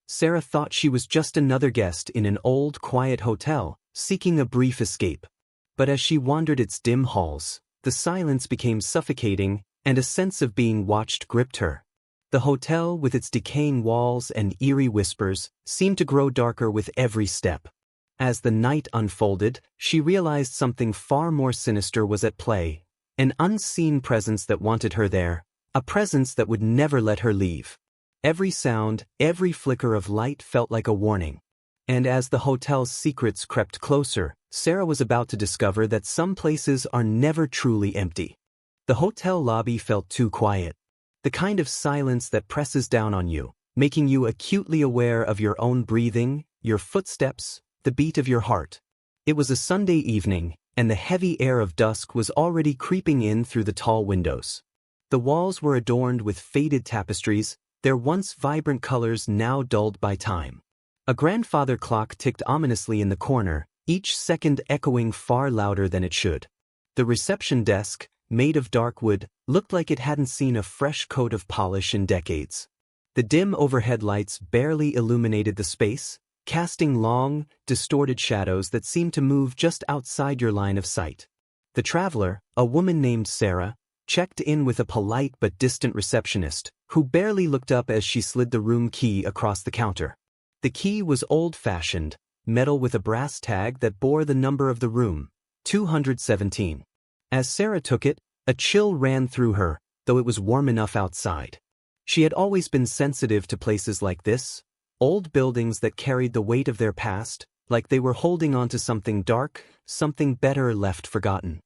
Sarah thought she was just another guest in an old, quiet hotel, seeking a brief escape. But as she wandered its dim halls, the silence became suffocating, and a sense of being watched gripped her. The hotel, with its decaying walls and eerie whispers, seemed to grow darker with every step. As the night unfolded, she realized something far more sinister was at play, an unseen presence that wanted her there, a presence that would never let her leave. Every sound, every flicker of light felt like a warning. And as the hotel's secrets crept closer, Sarah was about to discover that some places are never truly empty. The hotel lobby felt too quiet. The kind of silence that presses down on you, making you acutely aware of your own breathing, your footsteps, the beat of your heart. It was a Sunday evening, and the heavy air of dusk was already creeping in through the tall windows. The walls were adorned with faded tapestries, their once vibrant colors now dulled by time. A grandfather clock ticked ominously in the corner, each second echoing far louder than it should. The reception desk, made of dark wood, looked like it hadn't seen a fresh coat of polish in decades. The dim overhead lights barely illuminated the space, casting long, distorted shadows that seemed to move just outside your line of sight. The traveler, a woman named Sarah, checked in with a polite but distant receptionist, who barely looked up as she slid the room key across the counter. The key was old-fashioned, metal with a brass tag that bore the number of the room, 217. As Sarah took it, a chill ran through her, though it was warm enough outside. She had always been sensitive to places like this, old buildings that carried the weight of their past, like they were holding on to something dark, something better left forgotten.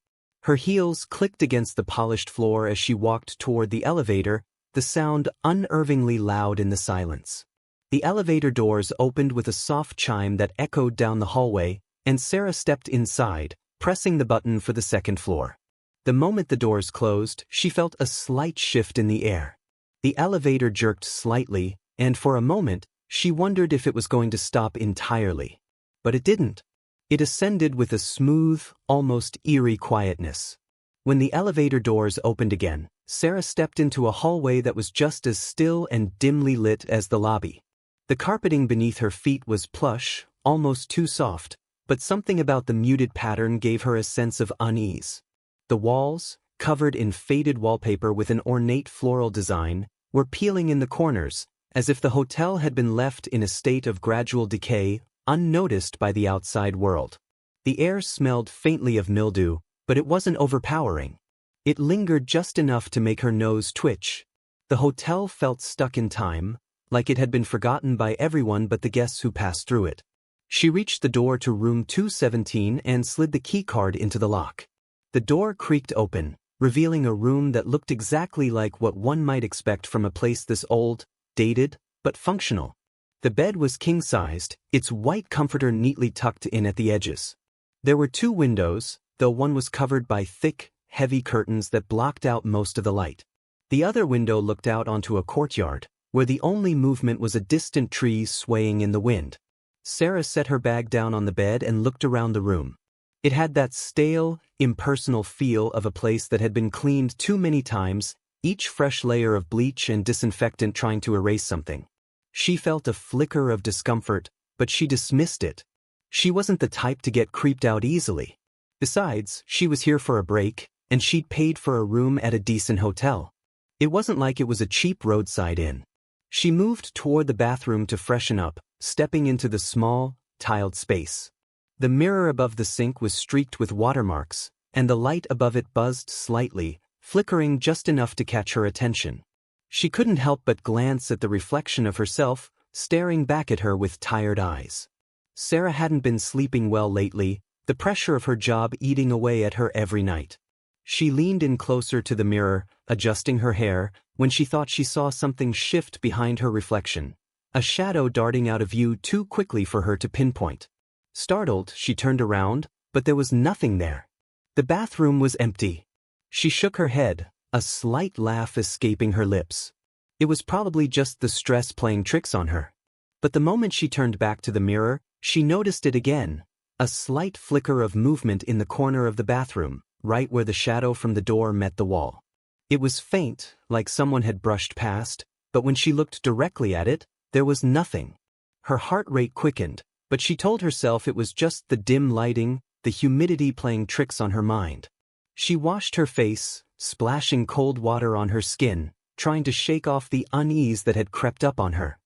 Her heels clicked against the polished floor as she walked toward the elevator, the sound unnervingly loud in the silence. The elevator doors opened with a soft chime that echoed down the hallway, and Sarah stepped inside, pressing the button for the second floor. The moment the doors closed, she felt a slight shift in the air. The elevator jerked slightly, and for a moment, she wondered if it was going to stop entirely. But it didn't. It ascended with a smooth, almost eerie quietness. When the elevator doors opened again, Sarah stepped into a hallway that was just as still and dimly lit as the lobby. The carpeting beneath her feet was plush, almost too soft, but something about the muted pattern gave her a sense of unease. The walls, covered in faded wallpaper with an ornate floral design, were peeling in the corners, as if the hotel had been left in a state of gradual decay, unnoticed by the outside world. The air smelled faintly of mildew, but it wasn't overpowering. It lingered just enough to make her nose twitch. The hotel felt stuck in time, like it had been forgotten by everyone but the guests who passed through it. She reached the door to room 217 and slid the keycard into the lock. The door creaked open, revealing a room that looked exactly like what one might expect from a place this old, dated, but functional. The bed was king-sized, its white comforter neatly tucked in at the edges. There were two windows, though one was covered by thick, heavy curtains that blocked out most of the light. The other window looked out onto a courtyard, where the only movement was a distant tree swaying in the wind. Sarah set her bag down on the bed and looked around the room. It had that stale, impersonal feel of a place that had been cleaned too many times, each fresh layer of bleach and disinfectant trying to erase something. She felt a flicker of discomfort, but she dismissed it. She wasn't the type to get creeped out easily. Besides, she was here for a break, and she'd paid for a room at a decent hotel. It wasn't like it was a cheap roadside inn. She moved toward the bathroom to freshen up, stepping into the small, tiled space. The mirror above the sink was streaked with watermarks, and the light above it buzzed slightly, flickering just enough to catch her attention. She couldn't help but glance at the reflection of herself, staring back at her with tired eyes. Sarah hadn't been sleeping well lately, the pressure of her job eating away at her every night. She leaned in closer to the mirror, adjusting her hair, when she thought she saw something shift behind her reflection, a shadow darting out of view too quickly for her to pinpoint. Startled, she turned around, but there was nothing there. The bathroom was empty. She shook her head, a slight laugh escaping her lips. It was probably just the stress playing tricks on her. But the moment she turned back to the mirror, she noticed it again, a slight flicker of movement in the corner of the bathroom, right where the shadow from the door met the wall. It was faint, like someone had brushed past, but when she looked directly at it, there was nothing. Her heart rate quickened, but she told herself it was just the dim lighting, the humidity playing tricks on her mind. She washed her face, splashing cold water on her skin, trying to shake off the unease that had crept up on her.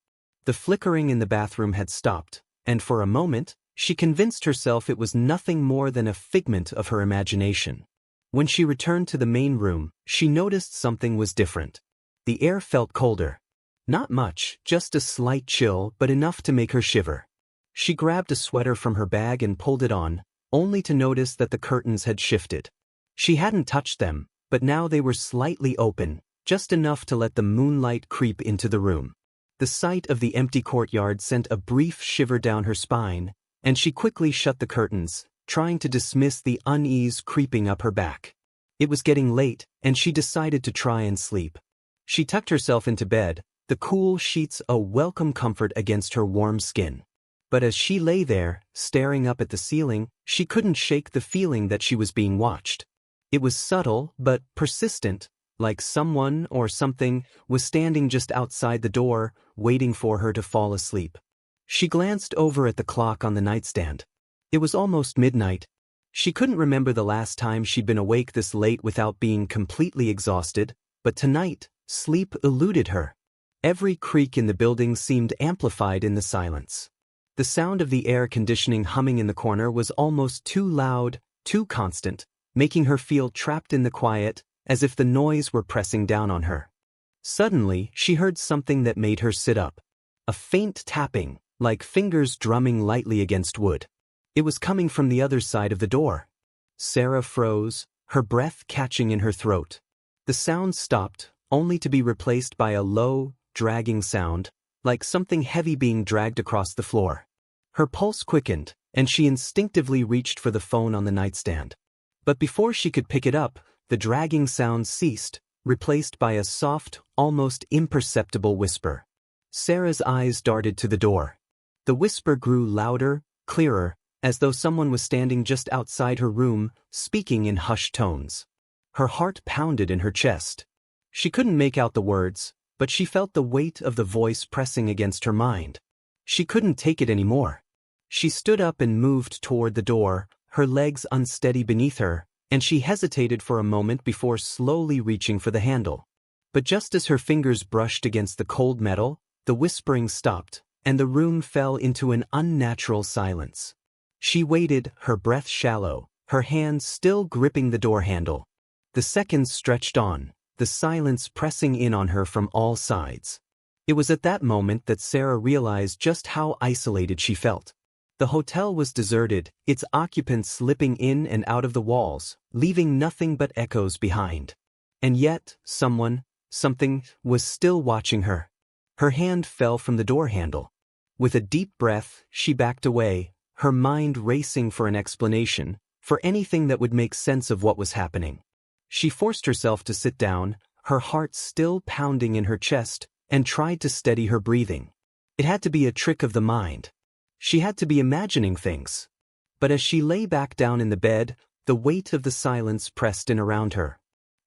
The flickering in the bathroom had stopped, and for a moment, she convinced herself it was nothing more than a figment of her imagination. When she returned to the main room, she noticed something was different. The air felt colder. Not much, just a slight chill, but enough to make her shiver. She grabbed a sweater from her bag and pulled it on, only to notice that the curtains had shifted. She hadn't touched them, but now they were slightly open, just enough to let the moonlight creep into the room. The sight of the empty courtyard sent a brief shiver down her spine, and she quickly shut the curtains, trying to dismiss the unease creeping up her back. It was getting late, and she decided to try and sleep. She tucked herself into bed, the cool sheets a welcome comfort against her warm skin. But as she lay there, staring up at the ceiling, she couldn't shake the feeling that she was being watched. It was subtle, but persistent, like someone or something was standing just outside the door, waiting for her to fall asleep. She glanced over at the clock on the nightstand. It was almost midnight. She couldn't remember the last time she'd been awake this late without being completely exhausted, but tonight, sleep eluded her. Every creak in the building seemed amplified in the silence. The sound of the air conditioning humming in the corner was almost too loud, too constant, making her feel trapped in the quiet, as if the noise were pressing down on her. Suddenly, she heard something that made her sit up. A faint tapping, like fingers drumming lightly against wood. It was coming from the other side of the door. Sarah froze, her breath catching in her throat. The sound stopped, only to be replaced by a low, dragging sound, like something heavy being dragged across the floor. Her pulse quickened, and she instinctively reached for the phone on the nightstand. But before she could pick it up, the dragging sound ceased, replaced by a soft, almost imperceptible whisper. Sarah's eyes darted to the door. The whisper grew louder, clearer, as though someone was standing just outside her room, speaking in hushed tones. Her heart pounded in her chest. She couldn't make out the words, but she felt the weight of the voice pressing against her mind. She couldn't take it anymore. She stood up and moved toward the door, her legs unsteady beneath her, and she hesitated for a moment before slowly reaching for the handle. But just as her fingers brushed against the cold metal, the whispering stopped, and the room fell into an unnatural silence. She waited, her breath shallow, her hands still gripping the door handle. The seconds stretched on, the silence pressing in on her from all sides. It was at that moment that Sarah realized just how isolated she felt. The hotel was deserted, its occupants slipping in and out of the walls, leaving nothing but echoes behind. And yet, something, was still watching her. Her hand fell from the door handle. With a deep breath, she backed away, her mind racing for an explanation, for anything that would make sense of what was happening. She forced herself to sit down, her heart still pounding in her chest, and tried to steady her breathing. It had to be a trick of the mind. She had to be imagining things. But as she lay back down in the bed, the weight of the silence pressed in around her.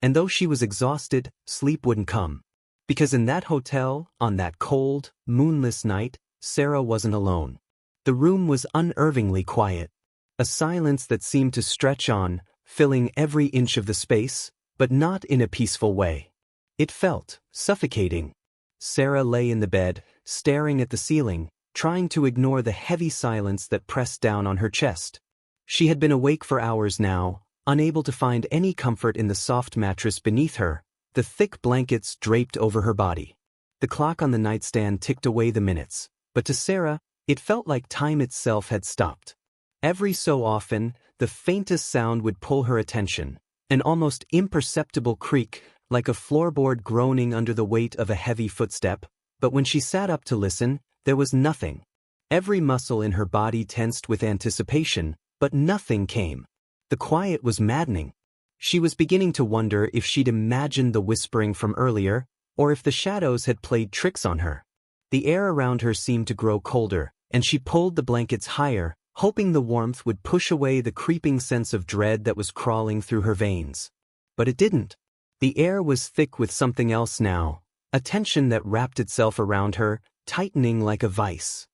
And though she was exhausted, sleep wouldn't come. Because in that hotel, on that cold, moonless night, Sarah wasn't alone. The room was unnervingly quiet. A silence that seemed to stretch on, filling every inch of the space, but not in a peaceful way. It felt suffocating. Sarah lay in the bed, staring at the ceiling, trying to ignore the heavy silence that pressed down on her chest. She had been awake for hours now, unable to find any comfort in the soft mattress beneath her, the thick blankets draped over her body. The clock on the nightstand ticked away the minutes, but to Sarah, it felt like time itself had stopped. Every so often, the faintest sound would pull her attention, an almost imperceptible creak, like a floorboard groaning under the weight of a heavy footstep, but when she sat up to listen, there was nothing. Every muscle in her body tensed with anticipation, but nothing came. The quiet was maddening. She was beginning to wonder if she'd imagined the whispering from earlier, or if the shadows had played tricks on her. The air around her seemed to grow colder, and she pulled the blankets higher, hoping the warmth would push away the creeping sense of dread that was crawling through her veins. But it didn't. The air was thick with something else now, a tension that wrapped itself around her, tightening like a vice.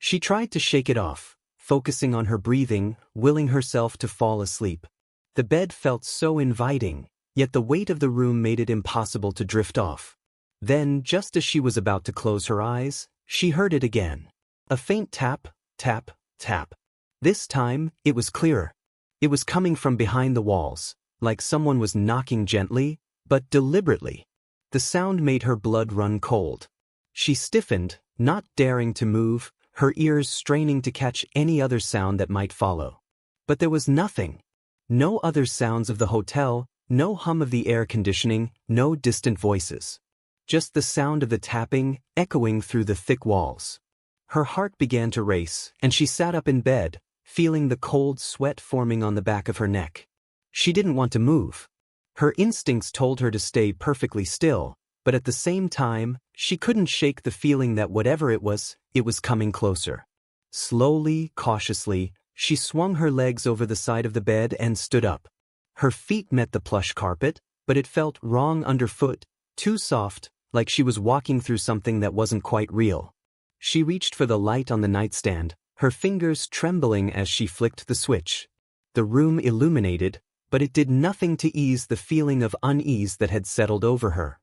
She tried to shake it off, focusing on her breathing, willing herself to fall asleep. The bed felt so inviting, yet the weight of the room made it impossible to drift off. Then, just as she was about to close her eyes, she heard it again. A faint tap, tap, tap. This time, it was clearer. It was coming from behind the walls, like someone was knocking gently, but deliberately. The sound made her blood run cold. She stiffened, not daring to move, her ears straining to catch any other sound that might follow. But there was nothing. No other sounds of the hotel, no hum of the air conditioning, no distant voices. Just the sound of the tapping, echoing through the thick walls. Her heart began to race, and she sat up in bed, feeling the cold sweat forming on the back of her neck. She didn't want to move. Her instincts told her to stay perfectly still, but at the same time, she couldn't shake the feeling that whatever it was coming closer. Slowly, cautiously, she swung her legs over the side of the bed and stood up. Her feet met the plush carpet, but it felt wrong underfoot, too soft, like she was walking through something that wasn't quite real. She reached for the light on the nightstand, her fingers trembling as she flicked the switch. The room illuminated, but it did nothing to ease the feeling of unease that had settled over her.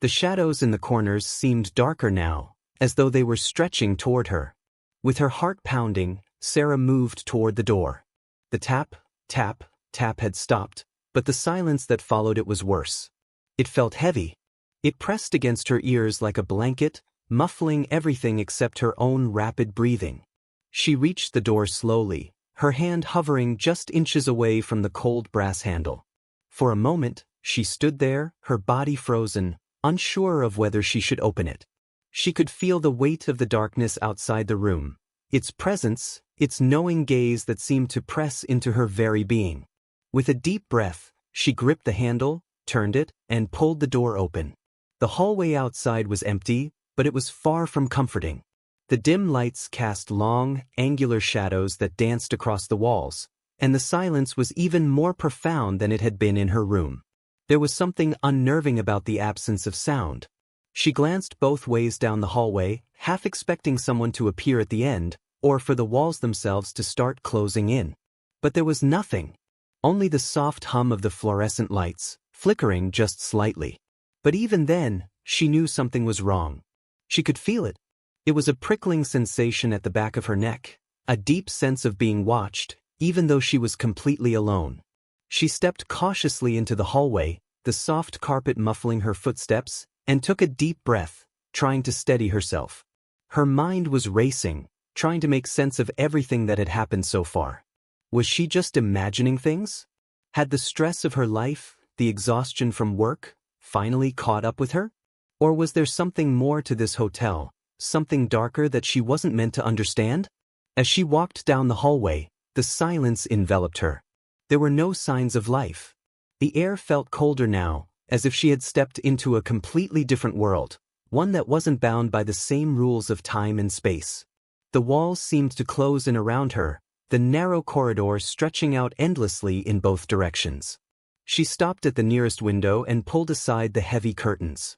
The shadows in the corners seemed darker now, as though they were stretching toward her. With her heart pounding, Sarah moved toward the door. The tap, tap, tap had stopped, but the silence that followed it was worse. It felt heavy. It pressed against her ears like a blanket, muffling everything except her own rapid breathing. She reached the door slowly, her hand hovering just inches away from the cold brass handle. For a moment, she stood there, her body frozen, unsure of whether she should open it. She could feel the weight of the darkness outside the room, its presence, its knowing gaze that seemed to press into her very being. With a deep breath, she gripped the handle, turned it, and pulled the door open. The hallway outside was empty, but it was far from comforting. The dim lights cast long, angular shadows that danced across the walls, and the silence was even more profound than it had been in her room. There was something unnerving about the absence of sound. She glanced both ways down the hallway, half expecting someone to appear at the end, or for the walls themselves to start closing in. But there was nothing. Only the soft hum of the fluorescent lights, flickering just slightly. But even then, she knew something was wrong. She could feel it. It was a prickling sensation at the back of her neck, a deep sense of being watched, even though she was completely alone. She stepped cautiously into the hallway, the soft carpet muffling her footsteps, and took a deep breath, trying to steady herself. Her mind was racing, trying to make sense of everything that had happened so far. Was she just imagining things? Had the stress of her life, the exhaustion from work, finally caught up with her? Or was there something more to this hotel, something darker that she wasn't meant to understand? As she walked down the hallway, the silence enveloped her. There were no signs of life. The air felt colder now, as if she had stepped into a completely different world, one that wasn't bound by the same rules of time and space. The walls seemed to close in around her, the narrow corridor stretching out endlessly in both directions. She stopped at the nearest window and pulled aside the heavy curtains.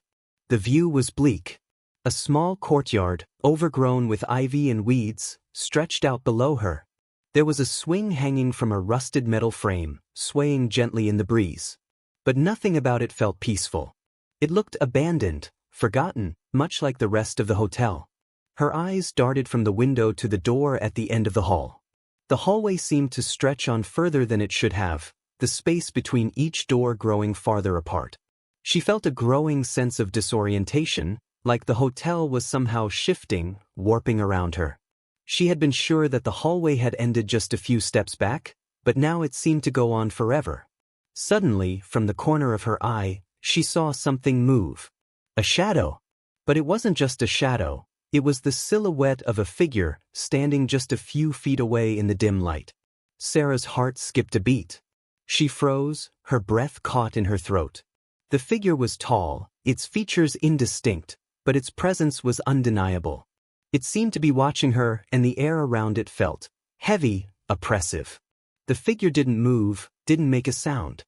The view was bleak. A small courtyard, overgrown with ivy and weeds, stretched out below her. There was a swing hanging from a rusted metal frame, swaying gently in the breeze. But nothing about it felt peaceful. It looked abandoned, forgotten, much like the rest of the hotel. Her eyes darted from the window to the door at the end of the hall. The hallway seemed to stretch on further than it should have, the space between each door growing farther apart. She felt a growing sense of disorientation, like the hotel was somehow shifting, warping around her. She had been sure that the hallway had ended just a few steps back, but now it seemed to go on forever. Suddenly, from the corner of her eye, she saw something move. A shadow. But it wasn't just a shadow, it was the silhouette of a figure standing just a few feet away in the dim light. Sarah's heart skipped a beat. She froze, her breath caught in her throat. The figure was tall, its features indistinct, but its presence was undeniable. It seemed to be watching her, and the air around it felt heavy, oppressive. The figure didn't move, didn't make a sound.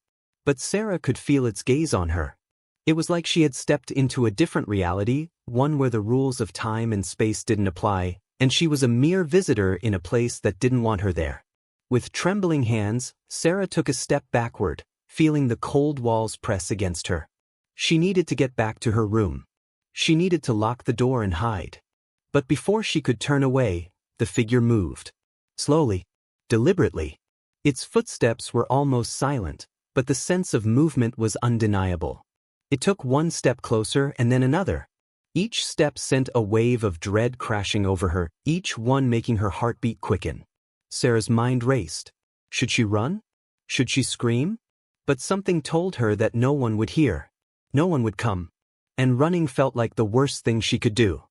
But Sarah could feel its gaze on her. It was like she had stepped into a different reality, one where the rules of time and space didn't apply, and she was a mere visitor in a place that didn't want her there. With trembling hands, Sarah took a step backward, feeling the cold walls press against her. She needed to get back to her room. She needed to lock the door and hide. But before she could turn away, the figure moved. Slowly, deliberately. Its footsteps were almost silent, but the sense of movement was undeniable. It took one step closer and then another. Each step sent a wave of dread crashing over her, each one making her heartbeat quicken. Sarah's mind raced. Should she run? Should she scream? But something told her that no one would hear. No one would come. And running felt like the worst thing she could do.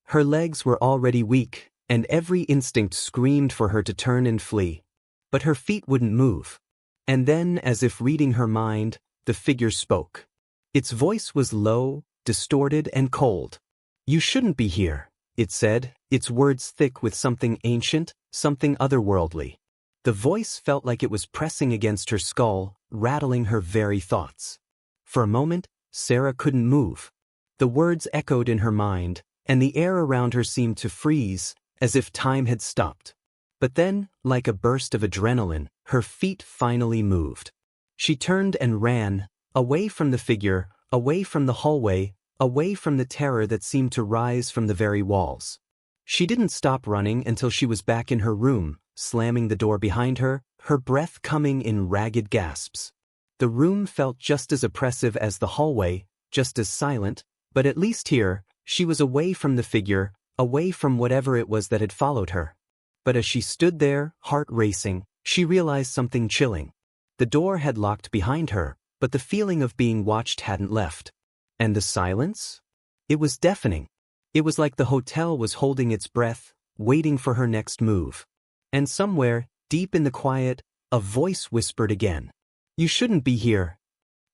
Her legs were already weak, and every instinct screamed for her to turn and flee. But her feet wouldn't move. And then, as if reading her mind, the figure spoke. Its voice was low, distorted, and cold. "You shouldn't be here," it said, its words thick with something ancient, something otherworldly. The voice felt like it was pressing against her skull, rattling her very thoughts. For a moment, Sarah couldn't move. The words echoed in her mind, and the air around her seemed to freeze, as if time had stopped. But then, like a burst of adrenaline, her feet finally moved. She turned and ran, away from the figure, away from the hallway, away from the terror that seemed to rise from the very walls. She didn't stop running until she was back in her room, slamming the door behind her, her breath coming in ragged gasps. The room felt just as oppressive as the hallway, just as silent, but at least here, she was away from the figure, away from whatever it was that had followed her. But as she stood there, heart racing, she realized something chilling. The door had locked behind her, but the feeling of being watched hadn't left. And the silence? It was deafening. It was like the hotel was holding its breath, waiting for her next move. And somewhere, deep in the quiet, a voice whispered again. "You shouldn't be here."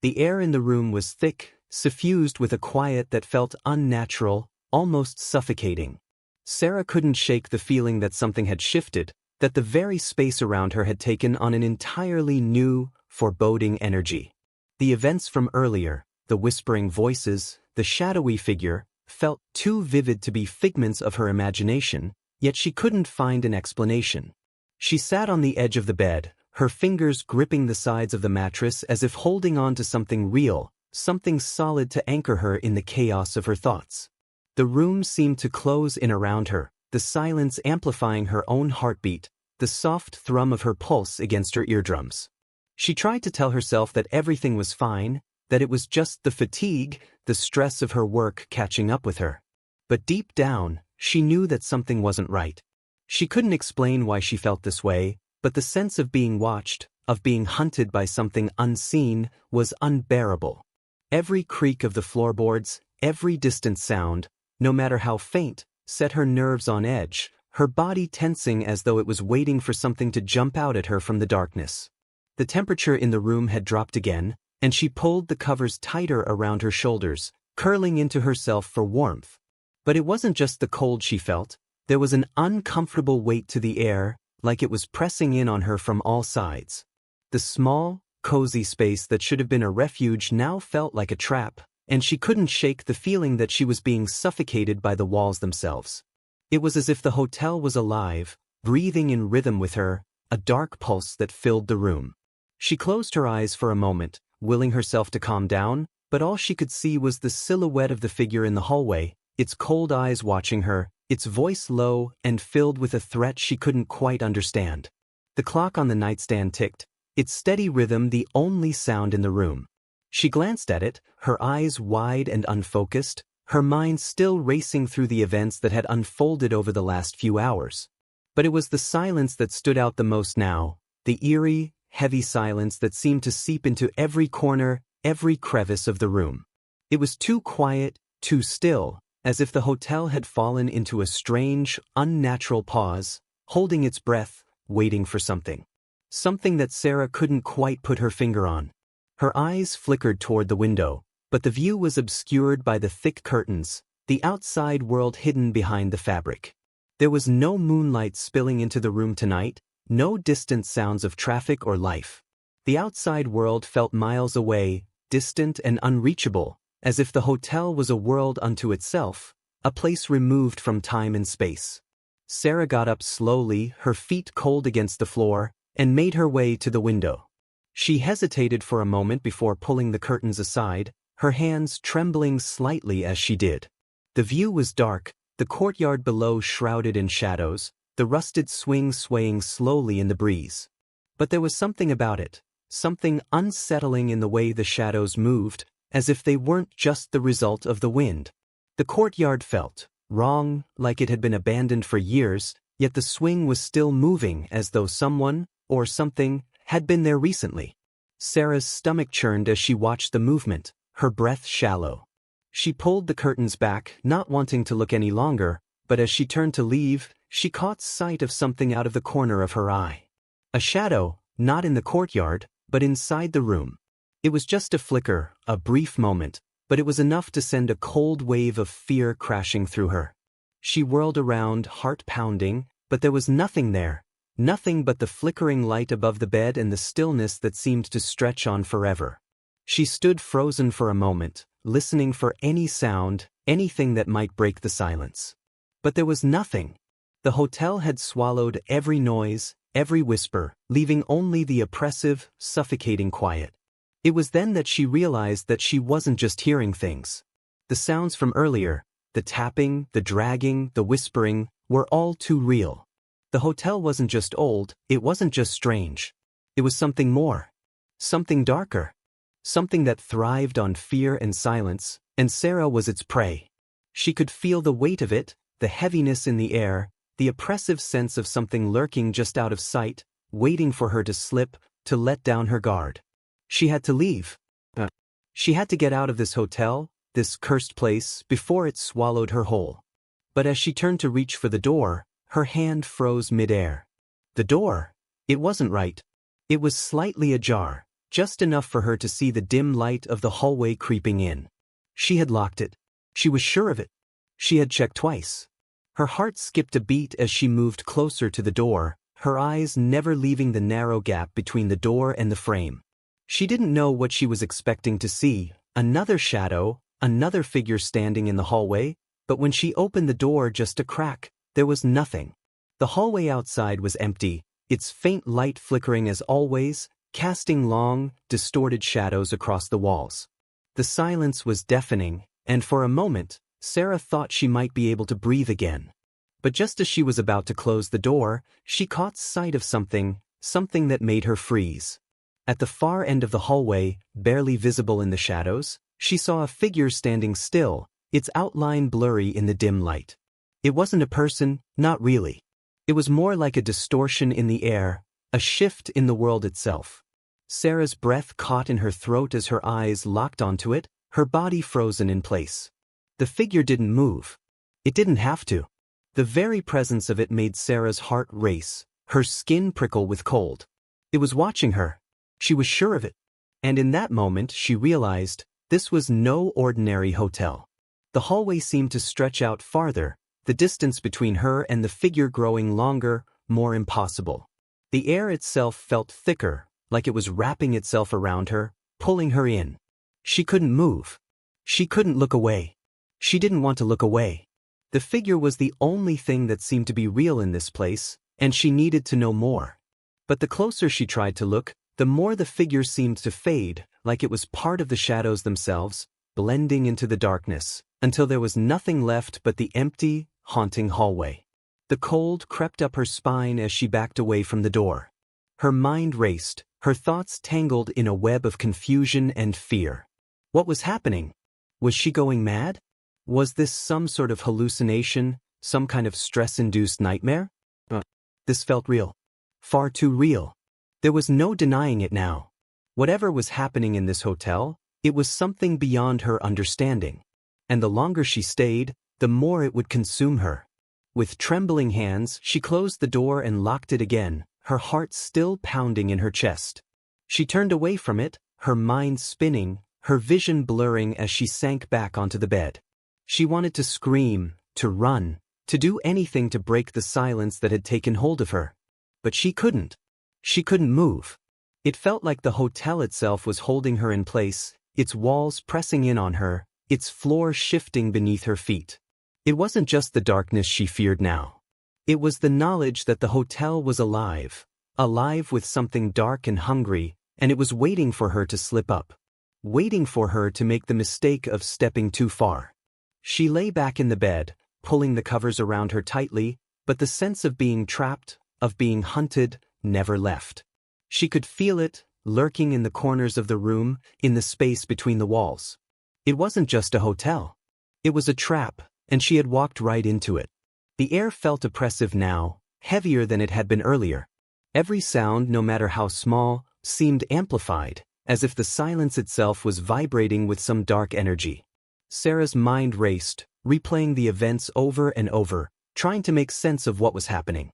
The air in the room was thick, suffused with a quiet that felt unnatural, almost suffocating. Sarah couldn't shake the feeling that something had shifted, that the very space around her had taken on an entirely new, foreboding energy. The events from earlier, the whispering voices, the shadowy figure, felt too vivid to be figments of her imagination, yet she couldn't find an explanation. She sat on the edge of the bed, her fingers gripping the sides of the mattress as if holding on to something real, something solid to anchor her in the chaos of her thoughts. The room seemed to close in around her, the silence amplifying her own heartbeat, the soft thrum of her pulse against her eardrums. She tried to tell herself that everything was fine, that it was just the fatigue, the stress of her work catching up with her. But deep down, she knew that something wasn't right. She couldn't explain why she felt this way, but the sense of being watched, of being hunted by something unseen, was unbearable. Every creak of the floorboards, every distant sound, no matter how faint, set her nerves on edge, her body tensing as though it was waiting for something to jump out at her from the darkness. The temperature in the room had dropped again, and she pulled the covers tighter around her shoulders, curling into herself for warmth. But it wasn't just the cold she felt. There was an uncomfortable weight to the air, like it was pressing in on her from all sides. The small, cozy space that should have been a refuge now felt like a trap, and she couldn't shake the feeling that she was being suffocated by the walls themselves. It was as if the hotel was alive, breathing in rhythm with her, a dark pulse that filled the room. She closed her eyes for a moment, willing herself to calm down, but all she could see was the silhouette of the figure in the hallway, its cold eyes watching her, its voice low and filled with a threat she couldn't quite understand. The clock on the nightstand ticked, its steady rhythm the only sound in the room. She glanced at it, her eyes wide and unfocused, her mind still racing through the events that had unfolded over the last few hours. But it was the silence that stood out the most now, the eerie, heavy silence that seemed to seep into every corner, every crevice of the room. It was too quiet, too still, as if the hotel had fallen into a strange, unnatural pause, holding its breath, waiting for something. Something that Sarah couldn't quite put her finger on. Her eyes flickered toward the window, but the view was obscured by the thick curtains, the outside world hidden behind the fabric. There was no moonlight spilling into the room tonight, no distant sounds of traffic or life. The outside world felt miles away, distant and unreachable, as if the hotel was a world unto itself, a place removed from time and space. Sarah got up slowly, her feet cold against the floor, and made her way to the window. She hesitated for a moment before pulling the curtains aside, her hands trembling slightly as she did. The view was dark, the courtyard below shrouded in shadows, the rusted swing swaying slowly in the breeze. But there was something about it, something unsettling in the way the shadows moved, as if they weren't just the result of the wind. The courtyard felt wrong, like it had been abandoned for years, yet the swing was still moving as though someone, or something, had been there recently. Sarah's stomach churned as she watched the movement, her breath shallow. She pulled the curtains back, not wanting to look any longer, but as she turned to leave, she caught sight of something out of the corner of her eye. A shadow, not in the courtyard, but inside the room. It was just a flicker, a brief moment, but it was enough to send a cold wave of fear crashing through her. She whirled around, heart pounding, but there was nothing there, nothing but the flickering light above the bed and the stillness that seemed to stretch on forever. She stood frozen for a moment, listening for any sound, anything that might break the silence. But there was nothing. The hotel had swallowed every noise, every whisper, leaving only the oppressive, suffocating quiet. It was then that she realized that she wasn't just hearing things. The sounds from earlier, the tapping, the dragging, the whispering, were all too real. The hotel wasn't just old, it wasn't just strange. It was something more. Something darker. Something that thrived on fear and silence, and Sarah was its prey. She could feel the weight of it, the heaviness in the air, the oppressive sense of something lurking just out of sight, waiting for her to slip, to let down her guard. She had to leave. She had to get out of this hotel, this cursed place, before it swallowed her whole. But as she turned to reach for the door, her hand froze midair. The door? It wasn't right. It was slightly ajar, just enough for her to see the dim light of the hallway creeping in. She had locked it. She was sure of it. She had checked twice. Her heart skipped a beat as she moved closer to the door, her eyes never leaving the narrow gap between the door and the frame. She didn't know what she was expecting to see, another shadow, another figure standing in the hallway, but when she opened the door just a crack, there was nothing. The hallway outside was empty, its faint light flickering as always, casting long, distorted shadows across the walls. The silence was deafening, and for a moment, Sarah thought she might be able to breathe again. But just as she was about to close the door, she caught sight of something that made her freeze. At the far end of the hallway, barely visible in the shadows, she saw a figure standing still, its outline blurry in the dim light. It wasn't a person, not really. It was more like a distortion in the air, a shift in the world itself. Sarah's breath caught in her throat as her eyes locked onto it, her body frozen in place. The figure didn't move. It didn't have to. The very presence of it made Sarah's heart race, her skin prickle with cold. It was watching her. She was sure of it. And in that moment she realized, this was no ordinary hotel. The hallway seemed to stretch out farther, the distance between her and the figure growing longer, more impossible. The air itself felt thicker, like it was wrapping itself around her, pulling her in. She couldn't move. She couldn't look away. She didn't want to look away. The figure was the only thing that seemed to be real in this place, and she needed to know more. But the closer she tried to look, the more the figure seemed to fade, like it was part of the shadows themselves, blending into the darkness, until there was nothing left but the empty, haunting hallway. The cold crept up her spine as she backed away from the door. Her mind raced, her thoughts tangled in a web of confusion and fear. What was happening? Was she going mad? Was this some sort of hallucination, some kind of stress-induced nightmare? This felt real. Far too real. There was no denying it now. Whatever was happening in this hotel, it was something beyond her understanding. And the longer she stayed, the more it would consume her. With trembling hands, she closed the door and locked it again, her heart still pounding in her chest. She turned away from it, her mind spinning, her vision blurring as she sank back onto the bed. She wanted to scream, to run, to do anything to break the silence that had taken hold of her. But she couldn't. She couldn't move. It felt like the hotel itself was holding her in place, its walls pressing in on her, its floor shifting beneath her feet. It wasn't just the darkness she feared now. It was the knowledge that the hotel was alive with something dark and hungry, and it was waiting for her to slip up. Waiting for her to make the mistake of stepping too far. She lay back in the bed, pulling the covers around her tightly, but the sense of being trapped, of being hunted, never left. She could feel it, lurking in the corners of the room, in the space between the walls. It wasn't just a hotel. It was a trap, and she had walked right into it. The air felt oppressive now, heavier than it had been earlier. Every sound, no matter how small, seemed amplified, as if the silence itself was vibrating with some dark energy. Sarah's mind raced, replaying the events over and over, trying to make sense of what was happening.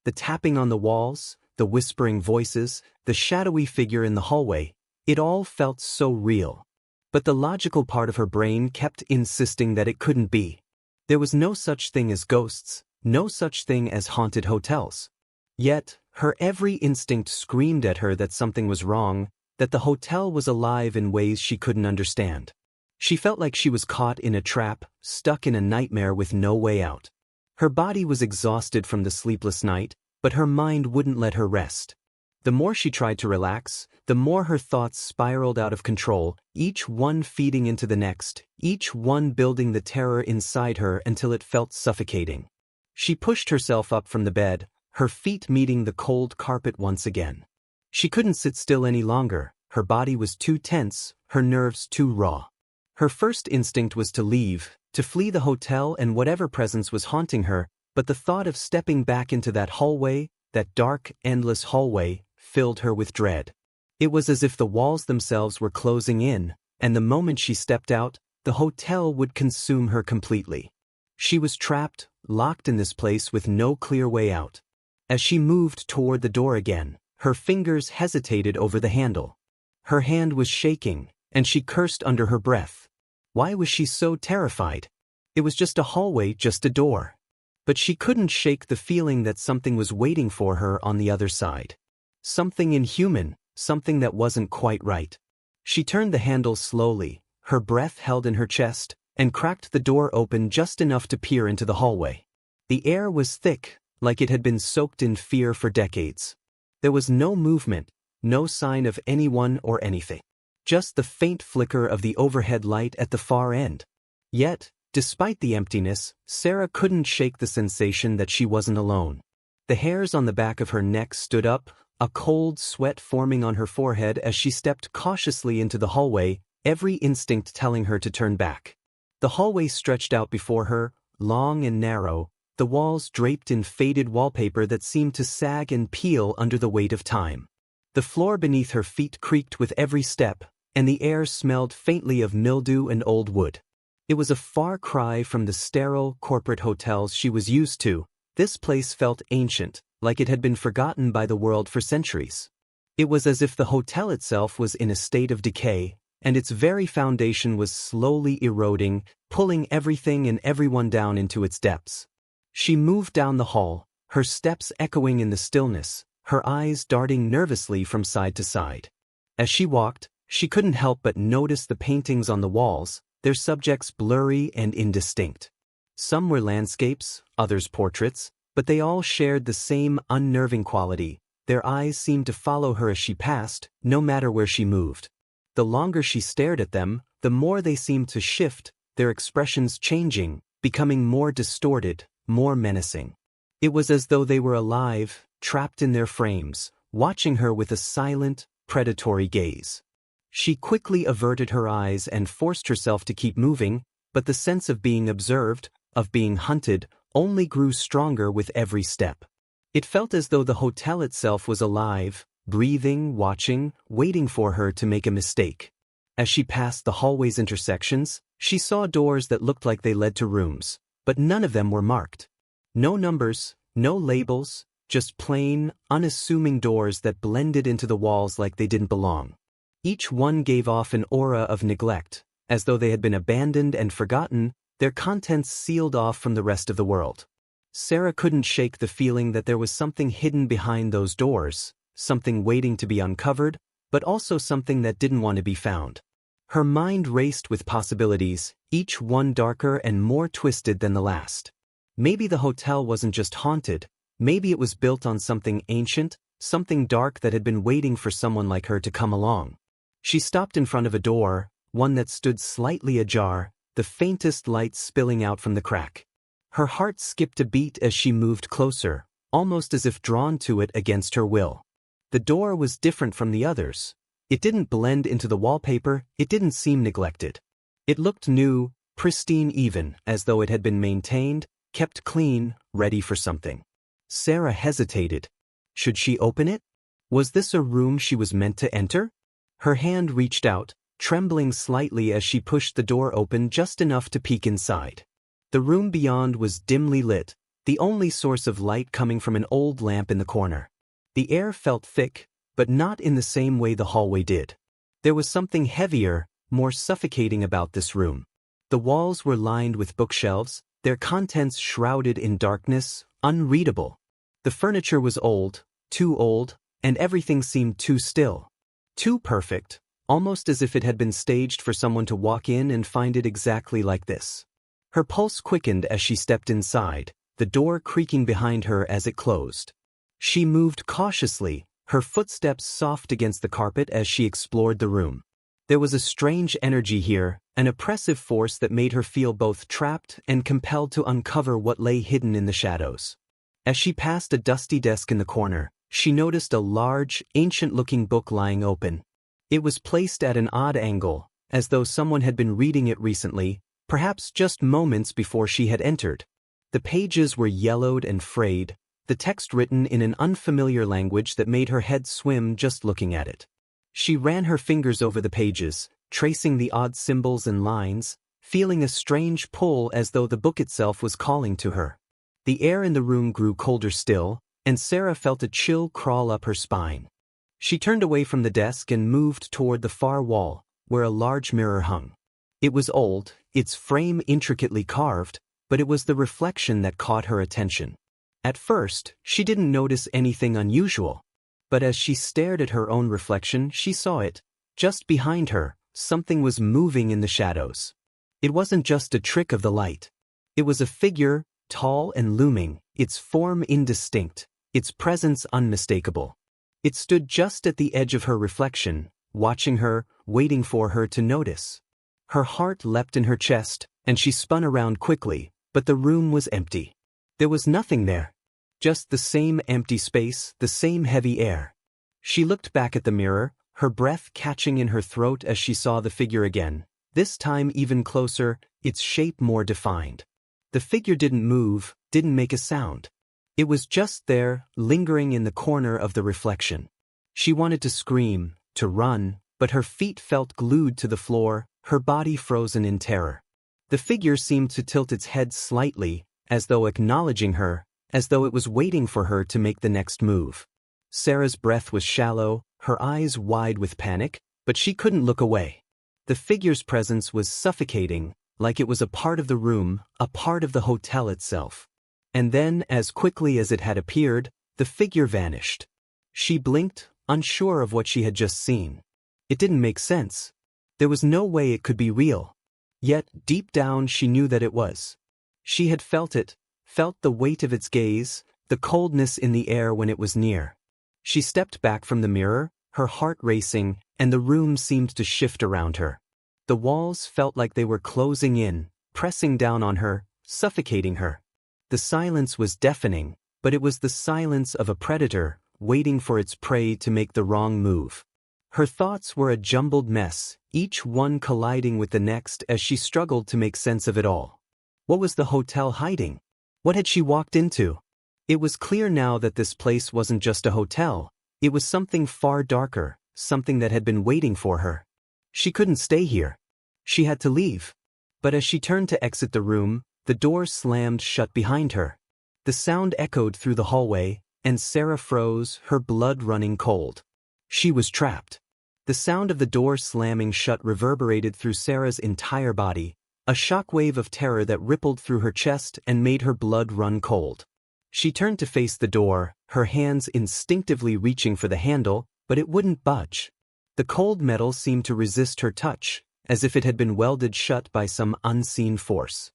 The tapping on the walls, the whispering voices, the shadowy figure in the hallway, it all felt so real. But the logical part of her brain kept insisting that it couldn't be. There was no such thing as ghosts, no such thing as haunted hotels. Yet, her every instinct screamed at her that something was wrong, that the hotel was alive in ways she couldn't understand. She felt like she was caught in a trap, stuck in a nightmare with no way out. Her body was exhausted from the sleepless night, but her mind wouldn't let her rest. The more she tried to relax, the more her thoughts spiraled out of control, each one feeding into the next, each one building the terror inside her until it felt suffocating. She pushed herself up from the bed, her feet meeting the cold carpet once again. She couldn't sit still any longer, her body was too tense, her nerves too raw. Her first instinct was to leave, to flee the hotel and whatever presence was haunting her, but the thought of stepping back into that hallway, that dark, endless hallway, filled her with dread. It was as if the walls themselves were closing in, and the moment she stepped out, the hotel would consume her completely. She was trapped, locked in this place with no clear way out. As she moved toward the door again, her fingers hesitated over the handle. Her hand was shaking, and she cursed under her breath. Why was she so terrified? It was just a hallway, just a door. But she couldn't shake the feeling that something was waiting for her on the other side. Something inhuman, something that wasn't quite right. She turned the handle slowly, her breath held in her chest, and cracked the door open just enough to peer into the hallway. The air was thick, like it had been soaked in fear for decades. There was no movement, no sign of anyone or anything. Just the faint flicker of the overhead light at the far end. Yet, despite the emptiness, Sarah couldn't shake the sensation that she wasn't alone. The hairs on the back of her neck stood up, a cold sweat forming on her forehead as she stepped cautiously into the hallway, every instinct telling her to turn back. The hallway stretched out before her, long and narrow, the walls draped in faded wallpaper that seemed to sag and peel under the weight of time. The floor beneath her feet creaked with every step, and the air smelled faintly of mildew and old wood. It was a far cry from the sterile, corporate hotels she was used to. This place felt ancient, like it had been forgotten by the world for centuries. It was as if the hotel itself was in a state of decay, and its very foundation was slowly eroding, pulling everything and everyone down into its depths. She moved down the hall, her steps echoing in the stillness, her eyes darting nervously from side to side. As she walked, she couldn't help but notice the paintings on the walls, their subjects blurry and indistinct. Some were landscapes, others portraits, but they all shared the same unnerving quality. Their eyes seemed to follow her as she passed, no matter where she moved. The longer she stared at them, the more they seemed to shift, their expressions changing, becoming more distorted, more menacing. It was as though they were alive, trapped in their frames, watching her with a silent, predatory gaze. She quickly averted her eyes and forced herself to keep moving, but the sense of being observed, of being hunted, only grew stronger with every step. It felt as though the hotel itself was alive, breathing, watching, waiting for her to make a mistake. As she passed the hallway's intersections, she saw doors that looked like they led to rooms, but none of them were marked. No numbers, no labels, just plain, unassuming doors that blended into the walls like they didn't belong. Each one gave off an aura of neglect, as though they had been abandoned and forgotten, their contents sealed off from the rest of the world. Sarah couldn't shake the feeling that there was something hidden behind those doors, something waiting to be uncovered, but also something that didn't want to be found. Her mind raced with possibilities, each one darker and more twisted than the last. Maybe the hotel wasn't just haunted, maybe it was built on something ancient, something dark that had been waiting for someone like her to come along. She stopped in front of a door, one that stood slightly ajar, the faintest light spilling out from the crack. Her heart skipped a beat as she moved closer, almost as if drawn to it against her will. The door was different from the others. It didn't blend into the wallpaper, it didn't seem neglected. It looked new, pristine even, as though it had been maintained, kept clean, ready for something. Sarah hesitated. Should she open it? Was this a room she was meant to enter? Her hand reached out, trembling slightly as she pushed the door open just enough to peek inside. The room beyond was dimly lit, the only source of light coming from an old lamp in the corner. The air felt thick, but not in the same way the hallway did. There was something heavier, more suffocating about this room. The walls were lined with bookshelves, their contents shrouded in darkness, unreadable. The furniture was old, and everything seemed too still. Too perfect, almost as if it had been staged for someone to walk in and find it exactly like this. Her pulse quickened as she stepped inside, the door creaking behind her as it closed. She moved cautiously, her footsteps soft against the carpet as she explored the room. There was a strange energy here, an oppressive force that made her feel both trapped and compelled to uncover what lay hidden in the shadows. As she passed a dusty desk in the corner, she noticed a large, ancient-looking book lying open. It was placed at an odd angle, as though someone had been reading it recently, perhaps just moments before she had entered. The pages were yellowed and frayed, the text written in an unfamiliar language that made her head swim just looking at it. She ran her fingers over the pages, tracing the odd symbols and lines, feeling a strange pull as though the book itself was calling to her. The air in the room grew colder still, and Sarah felt a chill crawl up her spine. She turned away from the desk and moved toward the far wall, where a large mirror hung. It was old, its frame intricately carved, but it was the reflection that caught her attention. At first, she didn't notice anything unusual. But as she stared at her own reflection, she saw it. Just behind her, something was moving in the shadows. It wasn't just a trick of the light. It was a figure, tall and looming, its form indistinct, its presence unmistakable. It stood just at the edge of her reflection, watching her, waiting for her to notice. Her heart leapt in her chest, and she spun around quickly, but the room was empty. There was nothing there. Just the same empty space, the same heavy air. She looked back at the mirror, her breath catching in her throat as she saw the figure again, this time even closer, its shape more defined. The figure didn't move, didn't make a sound. It was just there, lingering in the corner of the reflection. She wanted to scream, to run, but her feet felt glued to the floor, her body frozen in terror. The figure seemed to tilt its head slightly, as though acknowledging her, as though it was waiting for her to make the next move. Sarah's breath was shallow, her eyes wide with panic, but she couldn't look away. The figure's presence was suffocating, like it was a part of the room, a part of the hotel itself. And then, as quickly as it had appeared, the figure vanished. She blinked, unsure of what she had just seen. It didn't make sense. There was no way it could be real. Yet, deep down she knew that it was. She had felt it, felt the weight of its gaze, the coldness in the air when it was near. She stepped back from the mirror, her heart racing, and the room seemed to shift around her. The walls felt like they were closing in, pressing down on her, suffocating her. The silence was deafening, but it was the silence of a predator, waiting for its prey to make the wrong move. Her thoughts were a jumbled mess, each one colliding with the next as she struggled to make sense of it all. What was the hotel hiding? What had she walked into? It was clear now that this place wasn't just a hotel, it was something far darker, something that had been waiting for her. She couldn't stay here. She had to leave. But as she turned to exit the room, the door slammed shut behind her. The sound echoed through the hallway, and Sarah froze, her blood running cold. She was trapped. The sound of the door slamming shut reverberated through Sarah's entire body, a shockwave of terror that rippled through her chest and made her blood run cold. She turned to face the door, her hands instinctively reaching for the handle, but it wouldn't budge. The cold metal seemed to resist her touch, as if it had been welded shut by some unseen force.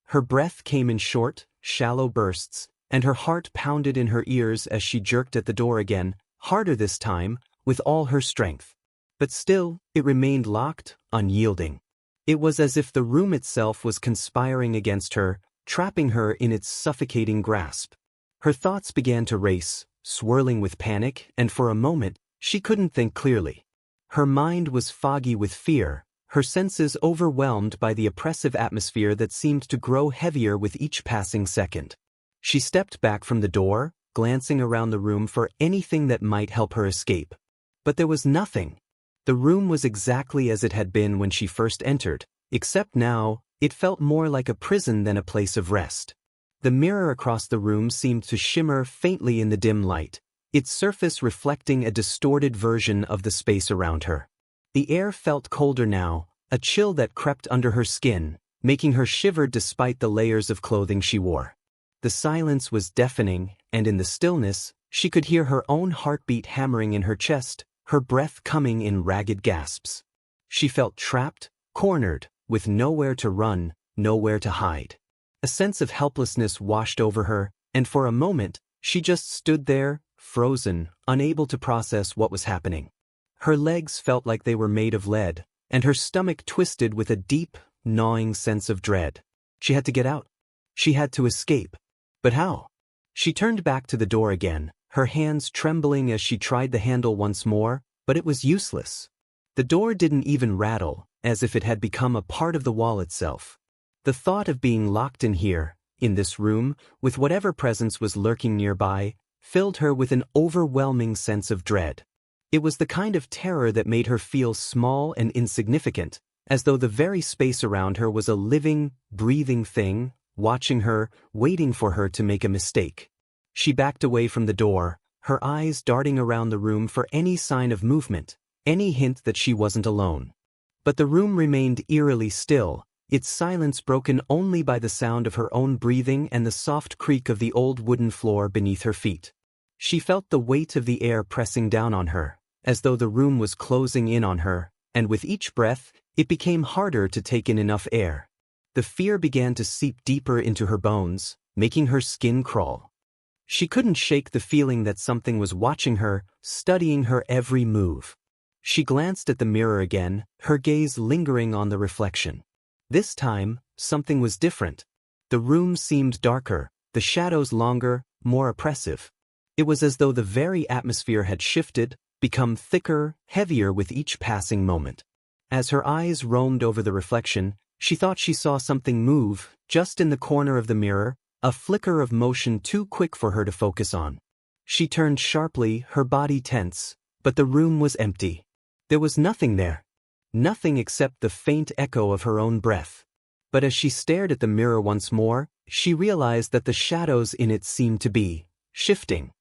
Her breath came in short, shallow bursts, and her heart pounded in her ears as she jerked at the door again, harder this time, with all her strength. But still, it remained locked, unyielding. It was as if the room itself was conspiring against her, trapping her in its suffocating grasp. Her thoughts began to race, swirling with panic, and for a moment, she couldn't think clearly. Her mind was foggy with fear, her senses overwhelmed by the oppressive atmosphere that seemed to grow heavier with each passing second. She stepped back from the door, glancing around the room for anything that might help her escape. But there was nothing. The room was exactly as it had been when she first entered, except now, it felt more like a prison than a place of rest. The mirror across the room seemed to shimmer faintly in the dim light, its surface reflecting a distorted version of the space around her. The air felt colder now, a chill that crept under her skin, making her shiver despite the layers of clothing she wore. The silence was deafening, and in the stillness, she could hear her own heartbeat hammering in her chest, her breath coming in ragged gasps. She felt trapped, cornered, with nowhere to run, nowhere to hide. A sense of helplessness washed over her, and for a moment, she just stood there, frozen, unable to process what was happening. Her legs felt like they were made of lead, and her stomach twisted with a deep, gnawing sense of dread. She had to get out. She had to escape. But how? She turned back to the door again, her hands trembling as she tried the handle once more, but it was useless. The door didn't even rattle, as if it had become a part of the wall itself. The thought of being locked in here, in this room, with whatever presence was lurking nearby, filled her with an overwhelming sense of dread. It was the kind of terror that made her feel small and insignificant, as though the very space around her was a living, breathing thing, watching her, waiting for her to make a mistake. She backed away from the door, her eyes darting around the room for any sign of movement, any hint that she wasn't alone. But the room remained eerily still, its silence broken only by the sound of her own breathing and the soft creak of the old wooden floor beneath her feet. She felt the weight of the air pressing down on her, as though the room was closing in on her, and with each breath, it became harder to take in enough air. The fear began to seep deeper into her bones, making her skin crawl. She couldn't shake the feeling that something was watching her, studying her every move. She glanced at the mirror again, her gaze lingering on the reflection. This time, something was different. The room seemed darker, the shadows longer, more oppressive. It was as though the very atmosphere had shifted, become thicker, heavier with each passing moment. As her eyes roamed over the reflection, she thought she saw something move, just in the corner of the mirror, a flicker of motion too quick for her to focus on. She turned sharply, her body tense, but the room was empty. There was nothing there. Nothing except the faint echo of her own breath. But as she stared at the mirror once more, she realized that the shadows in it seemed to be shifting.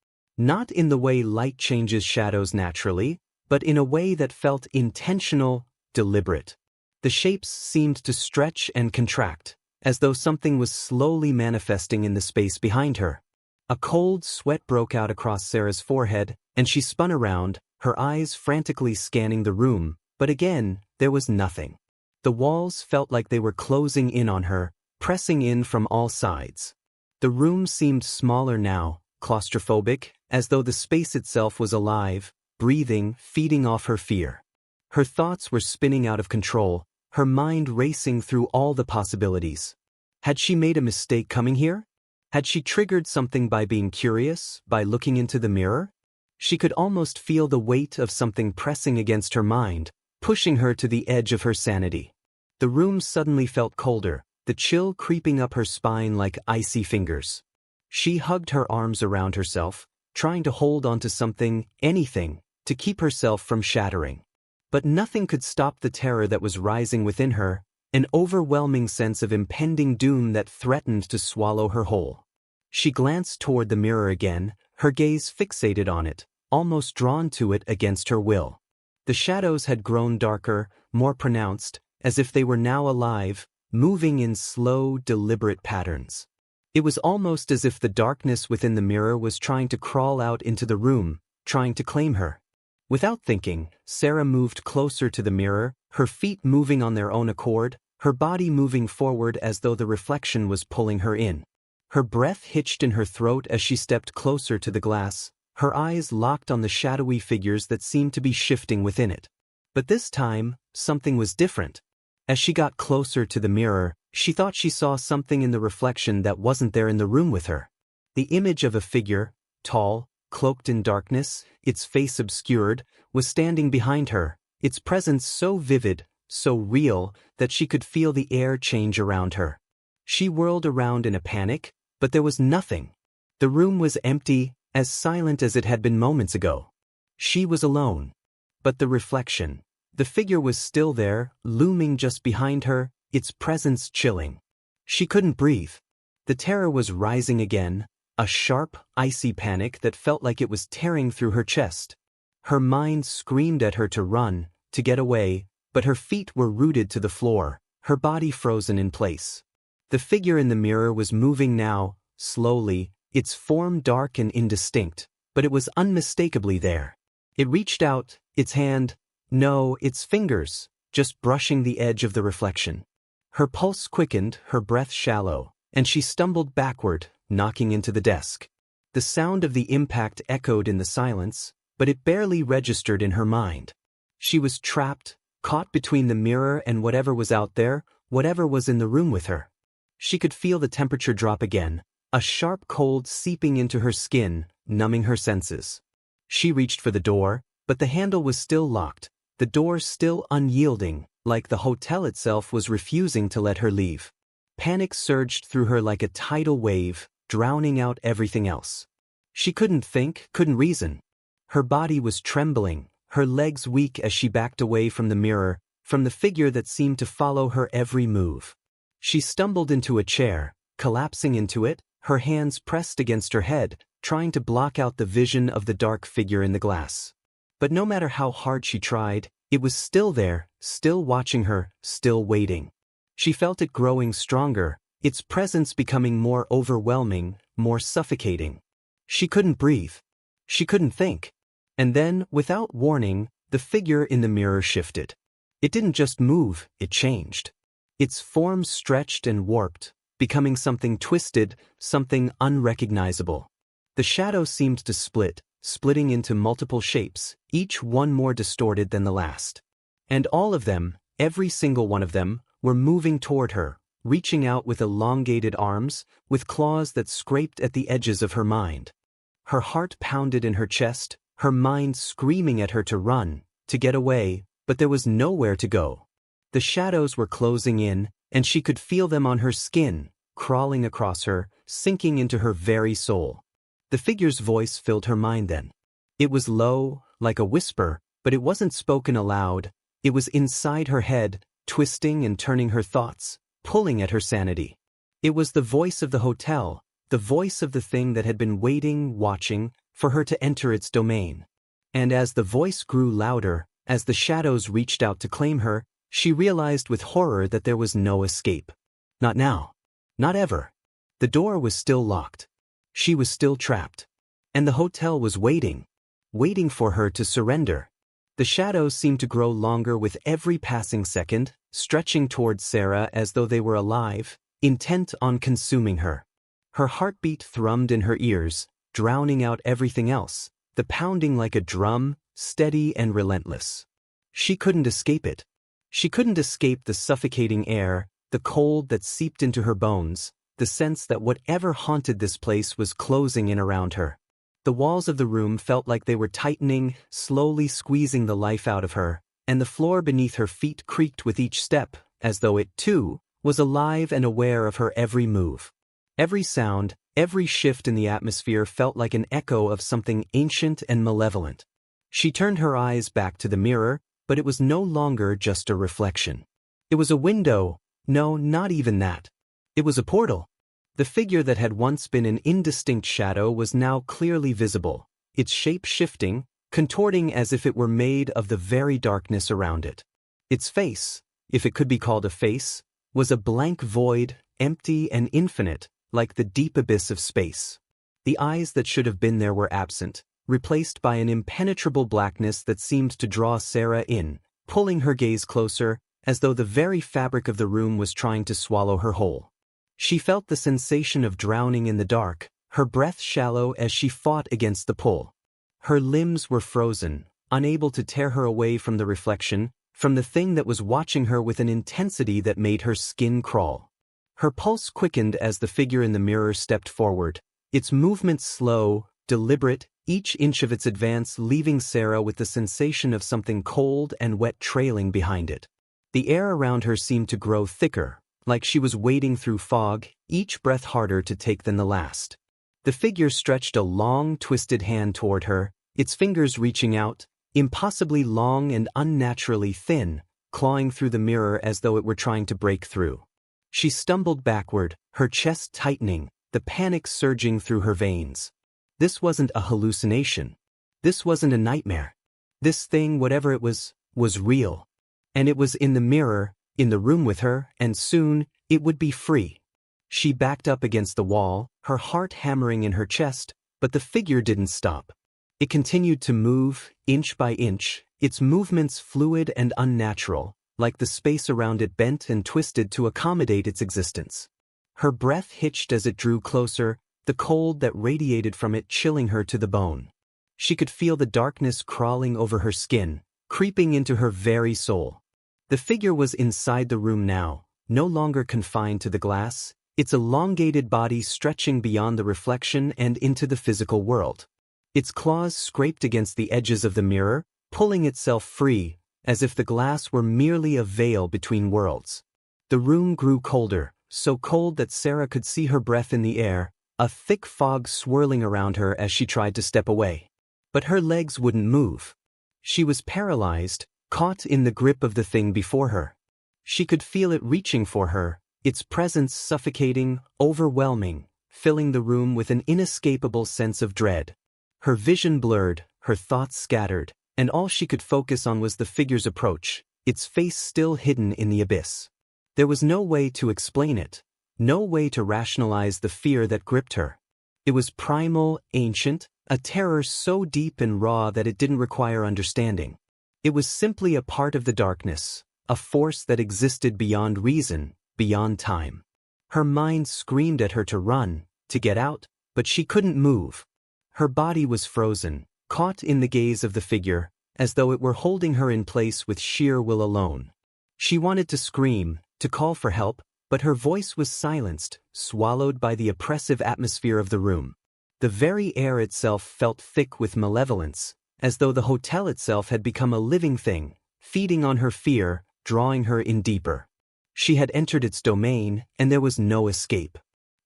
Not in the way light changes shadows naturally, but in a way that felt intentional, deliberate. The shapes seemed to stretch and contract, as though something was slowly manifesting in the space behind her. A cold sweat broke out across Sarah's forehead, and she spun around, her eyes frantically scanning the room, but again, there was nothing. The walls felt like they were closing in on her, pressing in from all sides. The room seemed smaller now, claustrophobic, as though the space itself was alive, breathing, feeding off her fear. Her thoughts were spinning out of control, her mind racing through all the possibilities. Had she made a mistake coming here? Had she triggered something by being curious, by looking into the mirror? She could almost feel the weight of something pressing against her mind, pushing her to the edge of her sanity. The room suddenly felt colder, the chill creeping up her spine like icy fingers. She hugged her arms around herself, trying to hold onto something, anything, to keep herself from shattering. But nothing could stop the terror that was rising within her, an overwhelming sense of impending doom that threatened to swallow her whole. She glanced toward the mirror again, her gaze fixated on it, almost drawn to it against her will. The shadows had grown darker, more pronounced, as if they were now alive, moving in slow, deliberate patterns. It was almost as if the darkness within the mirror was trying to crawl out into the room, trying to claim her. Without thinking, Sarah moved closer to the mirror, her feet moving on their own accord, her body moving forward as though the reflection was pulling her in. Her breath hitched in her throat as she stepped closer to the glass, her eyes locked on the shadowy figures that seemed to be shifting within it. But this time, something was different. As she got closer to the mirror, she thought she saw something in the reflection that wasn't there in the room with her. The image of a figure, tall, cloaked in darkness, its face obscured, was standing behind her, its presence so vivid, so real, that she could feel the air change around her. She whirled around in a panic, but there was nothing. The room was empty, as silent as it had been moments ago. She was alone. But the reflection, the figure was still there, looming just behind her, its presence chilling. She couldn't breathe. The terror was rising again, a sharp, icy panic that felt like it was tearing through her chest. Her mind screamed at her to run, to get away, but her feet were rooted to the floor, her body frozen in place. The figure in the mirror was moving now, slowly, its form dark and indistinct, but it was unmistakably there. It reached out, its hand, no, its fingers, just brushing the edge of the reflection. Her pulse quickened, her breath shallow, and she stumbled backward, knocking into the desk. The sound of the impact echoed in the silence, but it barely registered in her mind. She was trapped, caught between the mirror and whatever was out there, whatever was in the room with her. She could feel the temperature drop again, a sharp cold seeping into her skin, numbing her senses. She reached for the door, but the handle was still locked, the door still unyielding, like the hotel itself was refusing to let her leave. Panic surged through her like a tidal wave, drowning out everything else. She couldn't think, couldn't reason. Her body was trembling, her legs weak as she backed away from the mirror, from the figure that seemed to follow her every move. She stumbled into a chair, collapsing into it, her hands pressed against her head, trying to block out the vision of the dark figure in the glass. But no matter how hard she tried, it was still there, still watching her, still waiting. She felt it growing stronger, its presence becoming more overwhelming, more suffocating. She couldn't breathe. She couldn't think. And then, without warning, the figure in the mirror shifted. It didn't just move, it changed. Its form stretched and warped, becoming something twisted, something unrecognizable. The shadow seemed to split, splitting into multiple shapes, each one more distorted than the last. And all of them, every single one of them, were moving toward her, reaching out with elongated arms, with claws that scraped at the edges of her mind. Her heart pounded in her chest, her mind screaming at her to run, to get away, but there was nowhere to go. The shadows were closing in, and she could feel them on her skin, crawling across her, sinking into her very soul. The figure's voice filled her mind then. It was low, like a whisper, but it wasn't spoken aloud. It was inside her head, twisting and turning her thoughts, pulling at her sanity. It was the voice of the hotel, the voice of the thing that had been waiting, watching, for her to enter its domain. And as the voice grew louder, as the shadows reached out to claim her, she realized with horror that there was no escape. Not now. Not ever. The door was still locked. She was still trapped. And the hotel was waiting. Waiting for her to surrender. The shadows seemed to grow longer with every passing second, stretching toward Sarah as though they were alive, intent on consuming her. Her heartbeat thrummed in her ears, drowning out everything else, the pounding like a drum, steady and relentless. She couldn't escape it. She couldn't escape the suffocating air, the cold that seeped into her bones, the sense that whatever haunted this place was closing in around her. The walls of the room felt like they were tightening, slowly squeezing the life out of her, and the floor beneath her feet creaked with each step, as though it, too, was alive and aware of her every move. Every sound, every shift in the atmosphere felt like an echo of something ancient and malevolent. She turned her eyes back to the mirror, but it was no longer just a reflection. It was a window. No, not even that. It was a portal. The figure that had once been an indistinct shadow was now clearly visible, its shape shifting, contorting as if it were made of the very darkness around it. Its face, if it could be called a face, was a blank void, empty and infinite, like the deep abyss of space. The eyes that should have been there were absent, replaced by an impenetrable blackness that seemed to draw Sarah in, pulling her gaze closer, as though the very fabric of the room was trying to swallow her whole. She felt the sensation of drowning in the dark, her breath shallow as she fought against the pull. Her limbs were frozen, unable to tear her away from the reflection, from the thing that was watching her with an intensity that made her skin crawl. Her pulse quickened as the figure in the mirror stepped forward, its movement slow, deliberate, each inch of its advance leaving Sarah with the sensation of something cold and wet trailing behind it. The air around her seemed to grow thicker, like she was wading through fog, each breath harder to take than the last. The figure stretched a long, twisted hand toward her, its fingers reaching out, impossibly long and unnaturally thin, clawing through the mirror as though it were trying to break through. She stumbled backward, her chest tightening, the panic surging through her veins. This wasn't a hallucination. This wasn't a nightmare. This thing, whatever it was real. And it was in the mirror, in the room with her, and soon, it would be free. She backed up against the wall, her heart hammering in her chest, but the figure didn't stop. It continued to move, inch by inch, its movements fluid and unnatural, like the space around it bent and twisted to accommodate its existence. Her breath hitched as it drew closer, the cold that radiated from it chilling her to the bone. She could feel the darkness crawling over her skin, creeping into her very soul. The figure was inside the room now, no longer confined to the glass, its elongated body stretching beyond the reflection and into the physical world. Its claws scraped against the edges of the mirror, pulling itself free, as if the glass were merely a veil between worlds. The room grew colder, so cold that Sarah could see her breath in the air, a thick fog swirling around her as she tried to step away. But her legs wouldn't move. She was paralyzed, caught in the grip of the thing before her. She could feel it reaching for her, its presence suffocating, overwhelming, filling the room with an inescapable sense of dread. Her vision blurred, her thoughts scattered, and all she could focus on was the figure's approach, its face still hidden in the abyss. There was no way to explain it, no way to rationalize the fear that gripped her. It was primal, ancient, a terror so deep and raw that it didn't require understanding. It was simply a part of the darkness, a force that existed beyond reason, beyond time. Her mind screamed at her to run, to get out, but she couldn't move. Her body was frozen, caught in the gaze of the figure, as though it were holding her in place with sheer will alone. She wanted to scream, to call for help, but her voice was silenced, swallowed by the oppressive atmosphere of the room. The very air itself felt thick with malevolence, as though the hotel itself had become a living thing, feeding on her fear, drawing her in deeper. She had entered its domain, and there was no escape.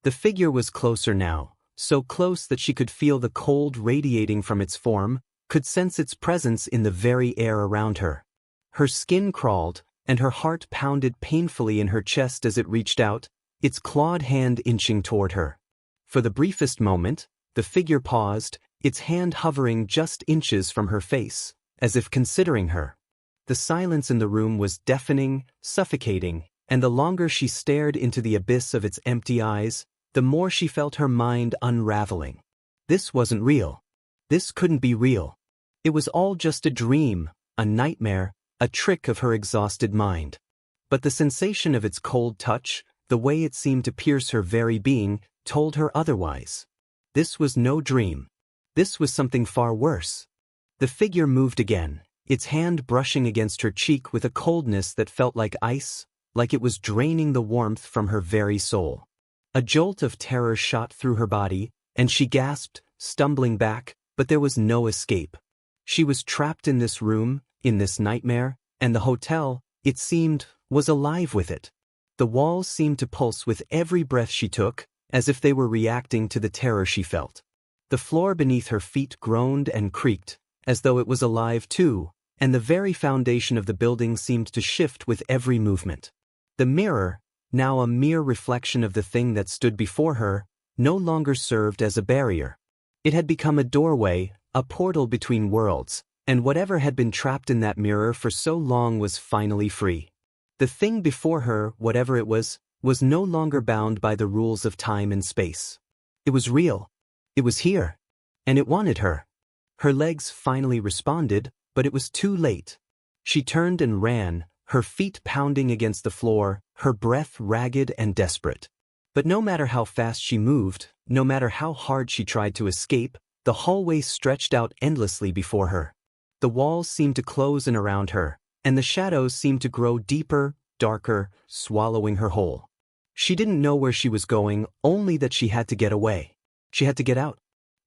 The figure was closer now, so close that she could feel the cold radiating from its form, could sense its presence in the very air around her. Her skin crawled, and her heart pounded painfully in her chest as it reached out, its clawed hand inching toward her. For the briefest moment, the figure paused, its hand hovering just inches from her face, as if considering her. The silence in the room was deafening, suffocating, and the longer she stared into the abyss of its empty eyes, the more she felt her mind unraveling. This wasn't real. This couldn't be real. It was all just a dream, a nightmare, a trick of her exhausted mind. But the sensation of its cold touch, the way it seemed to pierce her very being, told her otherwise. This was no dream. This was something far worse. The figure moved again, its hand brushing against her cheek with a coldness that felt like ice, like it was draining the warmth from her very soul. A jolt of terror shot through her body, and she gasped, stumbling back, but there was no escape. She was trapped in this room, in this nightmare, and the hotel, it seemed, was alive with it. The walls seemed to pulse with every breath she took, as if they were reacting to the terror she felt. The floor beneath her feet groaned and creaked, as though it was alive too, and the very foundation of the building seemed to shift with every movement. The mirror, now a mere reflection of the thing that stood before her, no longer served as a barrier. It had become a doorway, a portal between worlds, and whatever had been trapped in that mirror for so long was finally free. The thing before her, whatever it was no longer bound by the rules of time and space. It was real. It was here. And it wanted her. Her legs finally responded, but it was too late. She turned and ran, her feet pounding against the floor, her breath ragged and desperate. But no matter how fast she moved, no matter how hard she tried to escape, the hallway stretched out endlessly before her. The walls seemed to close in around her, and the shadows seemed to grow deeper, darker, swallowing her whole. She didn't know where she was going, only that she had to get away. She had to get out.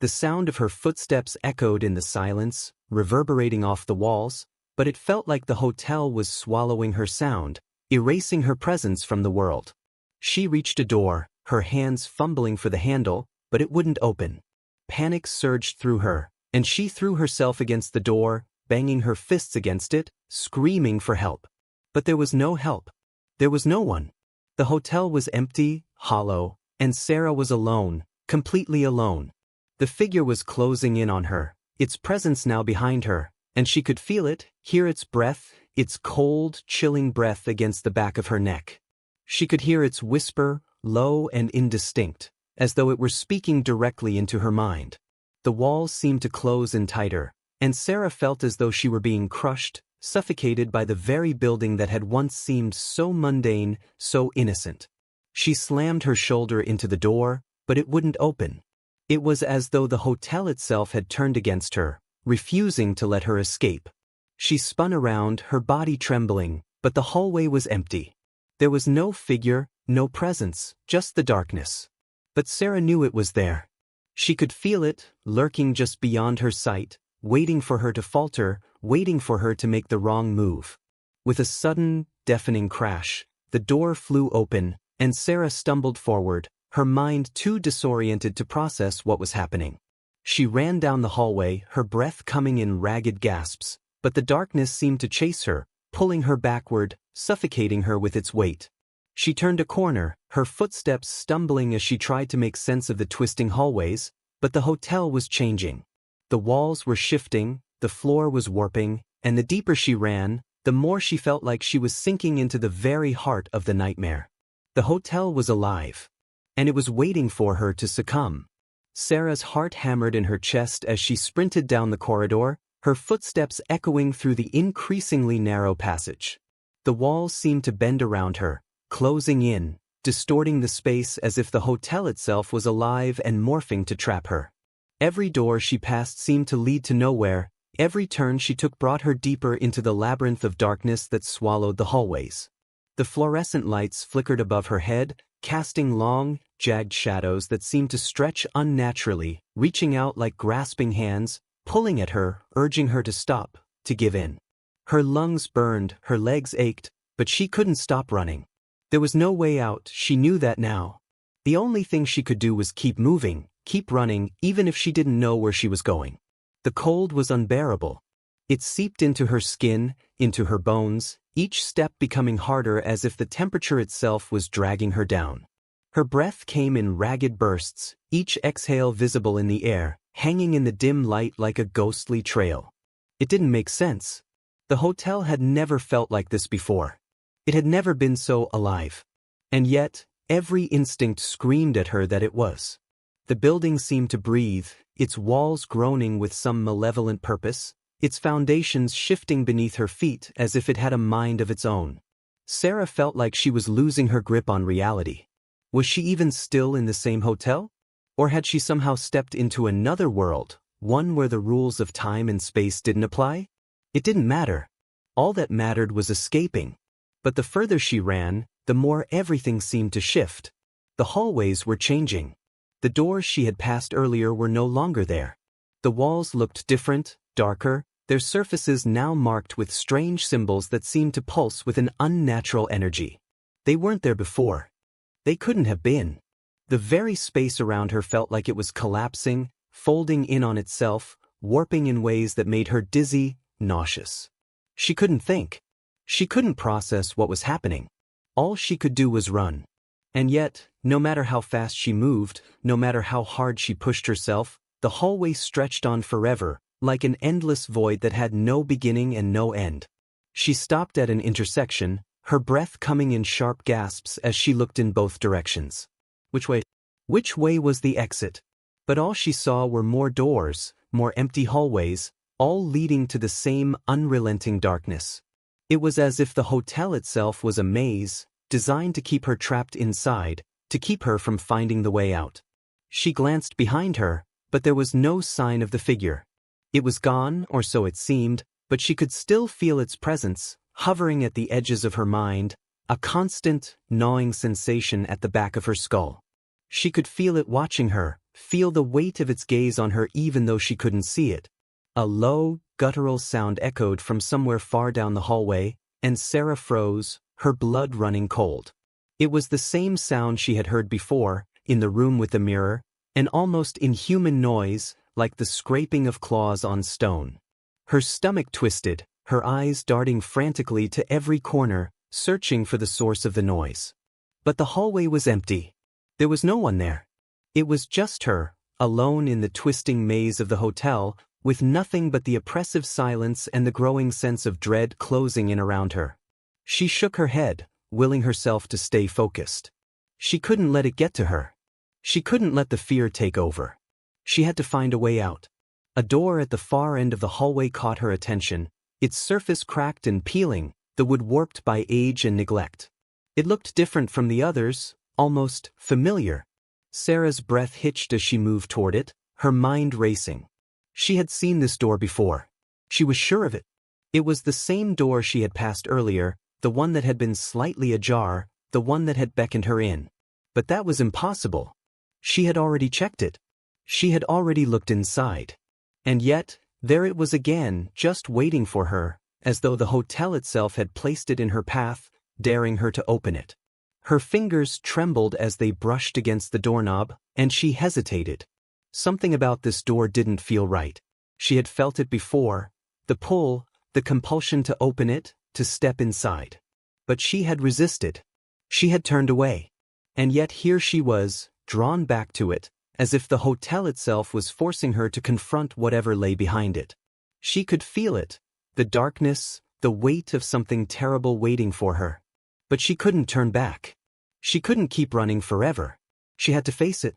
The sound of her footsteps echoed in the silence, reverberating off the walls, but it felt like the hotel was swallowing her sound, erasing her presence from the world. She reached a door, her hands fumbling for the handle, but it wouldn't open. Panic surged through her, and she threw herself against the door, banging her fists against it, screaming for help. But there was no help. There was no one. The hotel was empty, hollow, and Sarah was alone, completely alone. The figure was closing in on her, its presence now behind her, and she could feel it, hear its breath, its cold, chilling breath against the back of her neck. She could hear its whisper, low and indistinct, as though it were speaking directly into her mind. The walls seemed to close in tighter, and Sarah felt as though she were being crushed, suffocated by the very building that had once seemed so mundane, so innocent. She slammed her shoulder into the door, but it wouldn't open. It was as though the hotel itself had turned against her, refusing to let her escape. She spun around, her body trembling, but the hallway was empty. There was no figure, no presence, just the darkness. But Sarah knew it was there. She could feel it, lurking just beyond her sight, waiting for her to falter, waiting for her to make the wrong move. With a sudden, deafening crash, the door flew open, and Sarah stumbled forward, her mind too disoriented to process what was happening. She ran down the hallway, her breath coming in ragged gasps, but the darkness seemed to chase her, pulling her backward, suffocating her with its weight. She turned a corner, her footsteps stumbling as she tried to make sense of the twisting hallways, but the hotel was changing. The walls were shifting, the floor was warping, and the deeper she ran, the more she felt like she was sinking into the very heart of the nightmare. The hotel was alive, and it was waiting for her to succumb. Sarah's heart hammered in her chest as she sprinted down the corridor, her footsteps echoing through the increasingly narrow passage. The walls seemed to bend around her, closing in, distorting the space as if the hotel itself was alive and morphing to trap her. Every door she passed seemed to lead to nowhere, every turn she took brought her deeper into the labyrinth of darkness that swallowed the hallways. The fluorescent lights flickered above her head, casting long, jagged shadows that seemed to stretch unnaturally, reaching out like grasping hands, pulling at her, urging her to stop, to give in. Her lungs burned, her legs ached, but she couldn't stop running. There was no way out, she knew that now. The only thing she could do was keep moving, keep running, even if she didn't know where she was going. The cold was unbearable. It seeped into her skin, into her bones, each step becoming harder as if the temperature itself was dragging her down. Her breath came in ragged bursts, each exhale visible in the air, hanging in the dim light like a ghostly trail. It didn't make sense. The hotel had never felt like this before. It had never been so alive. And yet, every instinct screamed at her that it was. The building seemed to breathe, its walls groaning with some malevolent purpose, its foundations shifting beneath her feet as if it had a mind of its own. Sarah felt like she was losing her grip on reality. Was she even still in the same hotel? Or had she somehow stepped into another world, one where the rules of time and space didn't apply? It didn't matter. All that mattered was escaping. But the further she ran, the more everything seemed to shift. The hallways were changing. The doors she had passed earlier were no longer there. The walls looked different, darker, their surfaces now marked with strange symbols that seemed to pulse with an unnatural energy. They weren't there before. They couldn't have been. The very space around her felt like it was collapsing, folding in on itself, warping in ways that made her dizzy, nauseous. She couldn't think. She couldn't process what was happening. All she could do was run. And yet, no matter how fast she moved, no matter how hard she pushed herself, the hallway stretched on forever, like an endless void that had no beginning and no end. She stopped at an intersection, her breath coming in sharp gasps as she looked in both directions. Which way? Which way was the exit? But all she saw were more doors, more empty hallways, all leading to the same unrelenting darkness. It was as if the hotel itself was a maze, designed to keep her trapped inside, to keep her from finding the way out. She glanced behind her, but there was no sign of the figure. It was gone, or so it seemed, but she could still feel its presence, hovering at the edges of her mind, a constant, gnawing sensation at the back of her skull. She could feel it watching her, feel the weight of its gaze on her even though she couldn't see it. A low, guttural sound echoed from somewhere far down the hallway, and Sarah froze, her blood running cold. It was the same sound she had heard before, in the room with the mirror, an almost inhuman noise, like the scraping of claws on stone. Her stomach twisted, her eyes darting frantically to every corner, searching for the source of the noise. But the hallway was empty. There was no one there. It was just her, alone in the twisting maze of the hotel, with nothing but the oppressive silence and the growing sense of dread closing in around her. She shook her head, willing herself to stay focused. She couldn't let it get to her. She couldn't let the fear take over. She had to find a way out. A door at the far end of the hallway caught her attention, its surface cracked and peeling, the wood warped by age and neglect. It looked different from the others, almost familiar. Sarah's breath hitched as she moved toward it, her mind racing. She had seen this door before. She was sure of it. It was the same door she had passed earlier, the one that had been slightly ajar, the one that had beckoned her in. But that was impossible. She had already checked it. She had already looked inside. And yet, there it was again, just waiting for her, as though the hotel itself had placed it in her path, daring her to open it. Her fingers trembled as they brushed against the doorknob, and she hesitated. Something about this door didn't feel right. She had felt it before, the pull, the compulsion to open it, to step inside. But she had resisted. She had turned away. And yet here she was, drawn back to it, as if the hotel itself was forcing her to confront whatever lay behind it. She could feel it, the darkness, the weight of something terrible waiting for her. But she couldn't turn back. She couldn't keep running forever. She had to face it.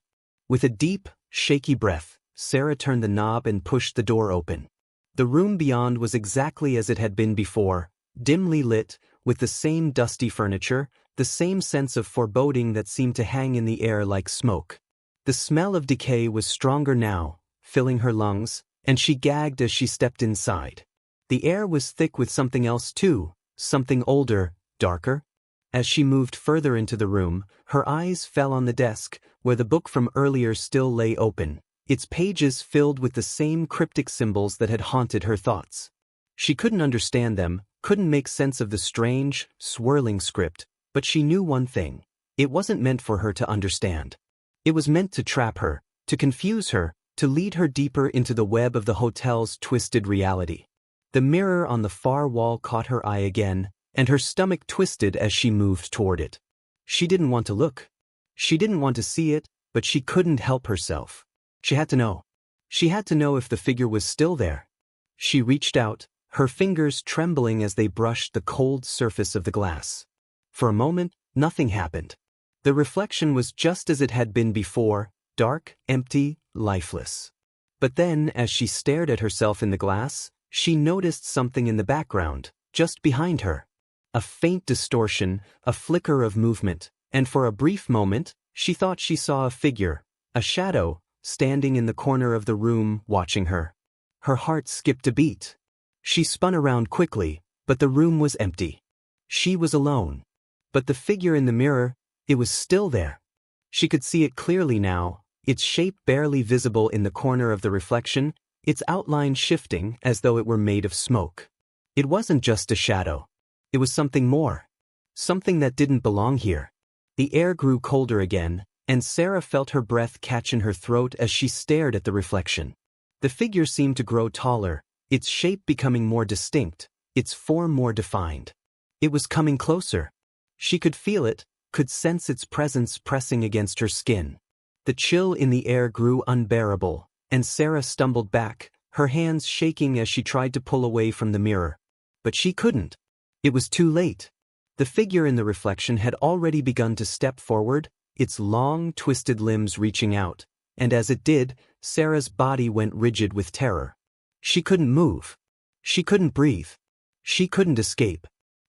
With a deep, shaky breath, Sarah turned the knob and pushed the door open. The room beyond was exactly as it had been before, dimly lit, with the same dusty furniture, the same sense of foreboding that seemed to hang in the air like smoke. The smell of decay was stronger now, filling her lungs, and she gagged as she stepped inside. The air was thick with something else too, something older, darker. As she moved further into the room, her eyes fell on the desk, where the book from earlier still lay open, its pages filled with the same cryptic symbols that had haunted her thoughts. She couldn't understand them, couldn't make sense of the strange, swirling script, but she knew one thing. It wasn't meant for her to understand. It was meant to trap her, to confuse her, to lead her deeper into the web of the hotel's twisted reality. The mirror on the far wall caught her eye again, and her stomach twisted as she moved toward it. She didn't want to look. She didn't want to see it, but she couldn't help herself. She had to know. She had to know if the figure was still there. She reached out, her fingers trembling as they brushed the cold surface of the glass. For a moment, nothing happened. The reflection was just as it had been before, dark, empty, lifeless. But then, as she stared at herself in the glass, she noticed something in the background, just behind her. A faint distortion, a flicker of movement, and for a brief moment, she thought she saw a figure, a shadow, standing in the corner of the room, watching her. Her heart skipped a beat. She spun around quickly, but the room was empty. She was alone. But the figure in the mirror, it was still there. She could see it clearly now, its shape barely visible in the corner of the reflection, its outline shifting as though it were made of smoke. It wasn't just a shadow. It was something more. Something that didn't belong here. The air grew colder again, and Sarah felt her breath catch in her throat as she stared at the reflection. The figure seemed to grow taller, its shape becoming more distinct, its form more defined. It was coming closer. She could feel it, could sense its presence pressing against her skin. The chill in the air grew unbearable, and Sarah stumbled back, her hands shaking as she tried to pull away from the mirror. But she couldn't. It was too late. The figure in the reflection had already begun to step forward, its long, twisted limbs reaching out, and as it did, Sarah's body went rigid with terror. She couldn't move. She couldn't breathe. She couldn't escape.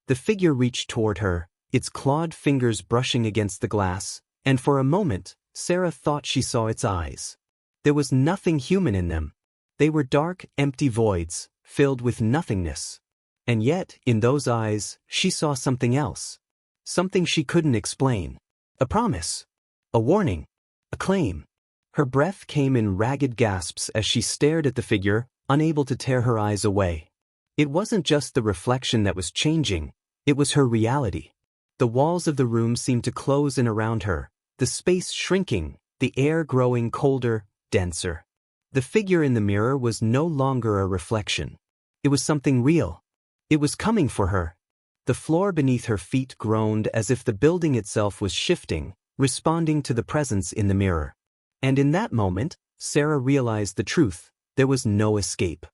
The figure reached toward her, its clawed fingers brushing against the glass, and for a moment, Sarah thought she saw its eyes. There was nothing human in them. They were dark, empty voids, filled with nothingness. And yet, in those eyes, she saw something else. Something she couldn't explain. A promise. A warning. A claim. Her breath came in ragged gasps as she stared at the figure, unable to tear her eyes away. It wasn't just the reflection that was changing, it was her reality. The walls of the room seemed to close in around her, the space shrinking, the air growing colder, denser. The figure in the mirror was no longer a reflection. It was something real. It was coming for her. The floor beneath her feet groaned as if the building itself was shifting, responding to the presence in the mirror. And in that moment, Sarah realized the truth. There was no escape.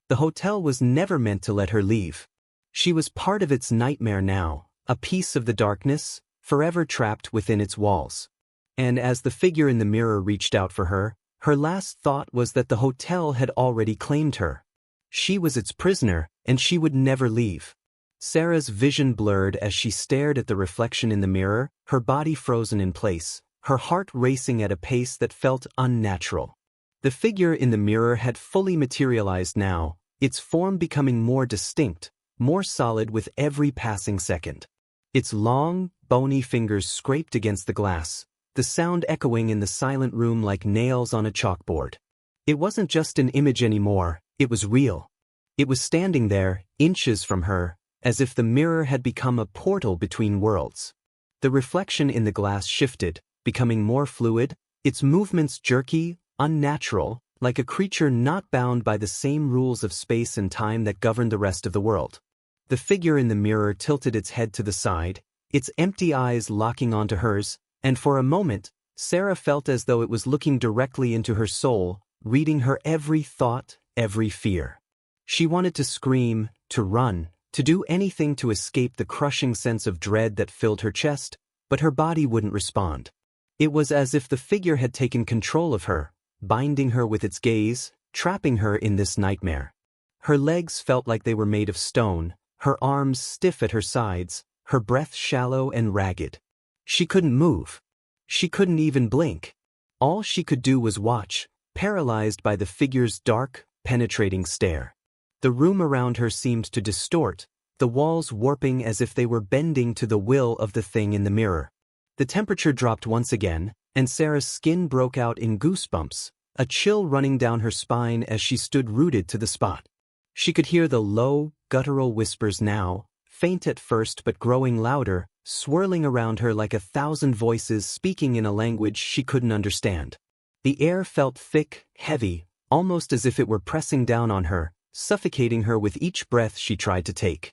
The hotel was never meant to let her leave. She was part of its nightmare now, a piece of the darkness, forever trapped within its walls. And as the figure in the mirror reached out for her, her last thought was that the hotel had already claimed her. She was its prisoner, and she would never leave. Sarah's vision blurred as she stared at the reflection in the mirror, her body frozen in place, her heart racing at a pace that felt unnatural. The figure in the mirror had fully materialized now, its form becoming more distinct, more solid with every passing second. Its long, bony fingers scraped against the glass, the sound echoing in the silent room like nails on a chalkboard. It wasn't just an image anymore, it was real. It was standing there, inches from her, as if the mirror had become a portal between worlds. The reflection in the glass shifted, becoming more fluid, its movements jerky, unnatural, like a creature not bound by the same rules of space and time that govern the rest of the world. The figure in the mirror tilted its head to the side, its empty eyes locking onto hers, and for a moment, Sarah felt as though it was looking directly into her soul, reading her every thought, every fear. She wanted to scream, to run, to do anything to escape the crushing sense of dread that filled her chest, but her body wouldn't respond. It was as if the figure had taken control of her, binding her with its gaze, trapping her in this nightmare. Her legs felt like they were made of stone, her arms stiff at her sides, her breath shallow and ragged. She couldn't move. She couldn't even blink. All she could do was watch, paralyzed by the figure's dark, penetrating stare. The room around her seemed to distort, the walls warping as if they were bending to the will of the thing in the mirror. The temperature dropped once again, and Sarah's skin broke out in goosebumps, a chill running down her spine as she stood rooted to the spot. She could hear the low, guttural whispers now, faint at first but growing louder, swirling around her like 1,000 voices speaking in a language she couldn't understand. The air felt thick, heavy, almost as if it were pressing down on her, suffocating her with each breath she tried to take.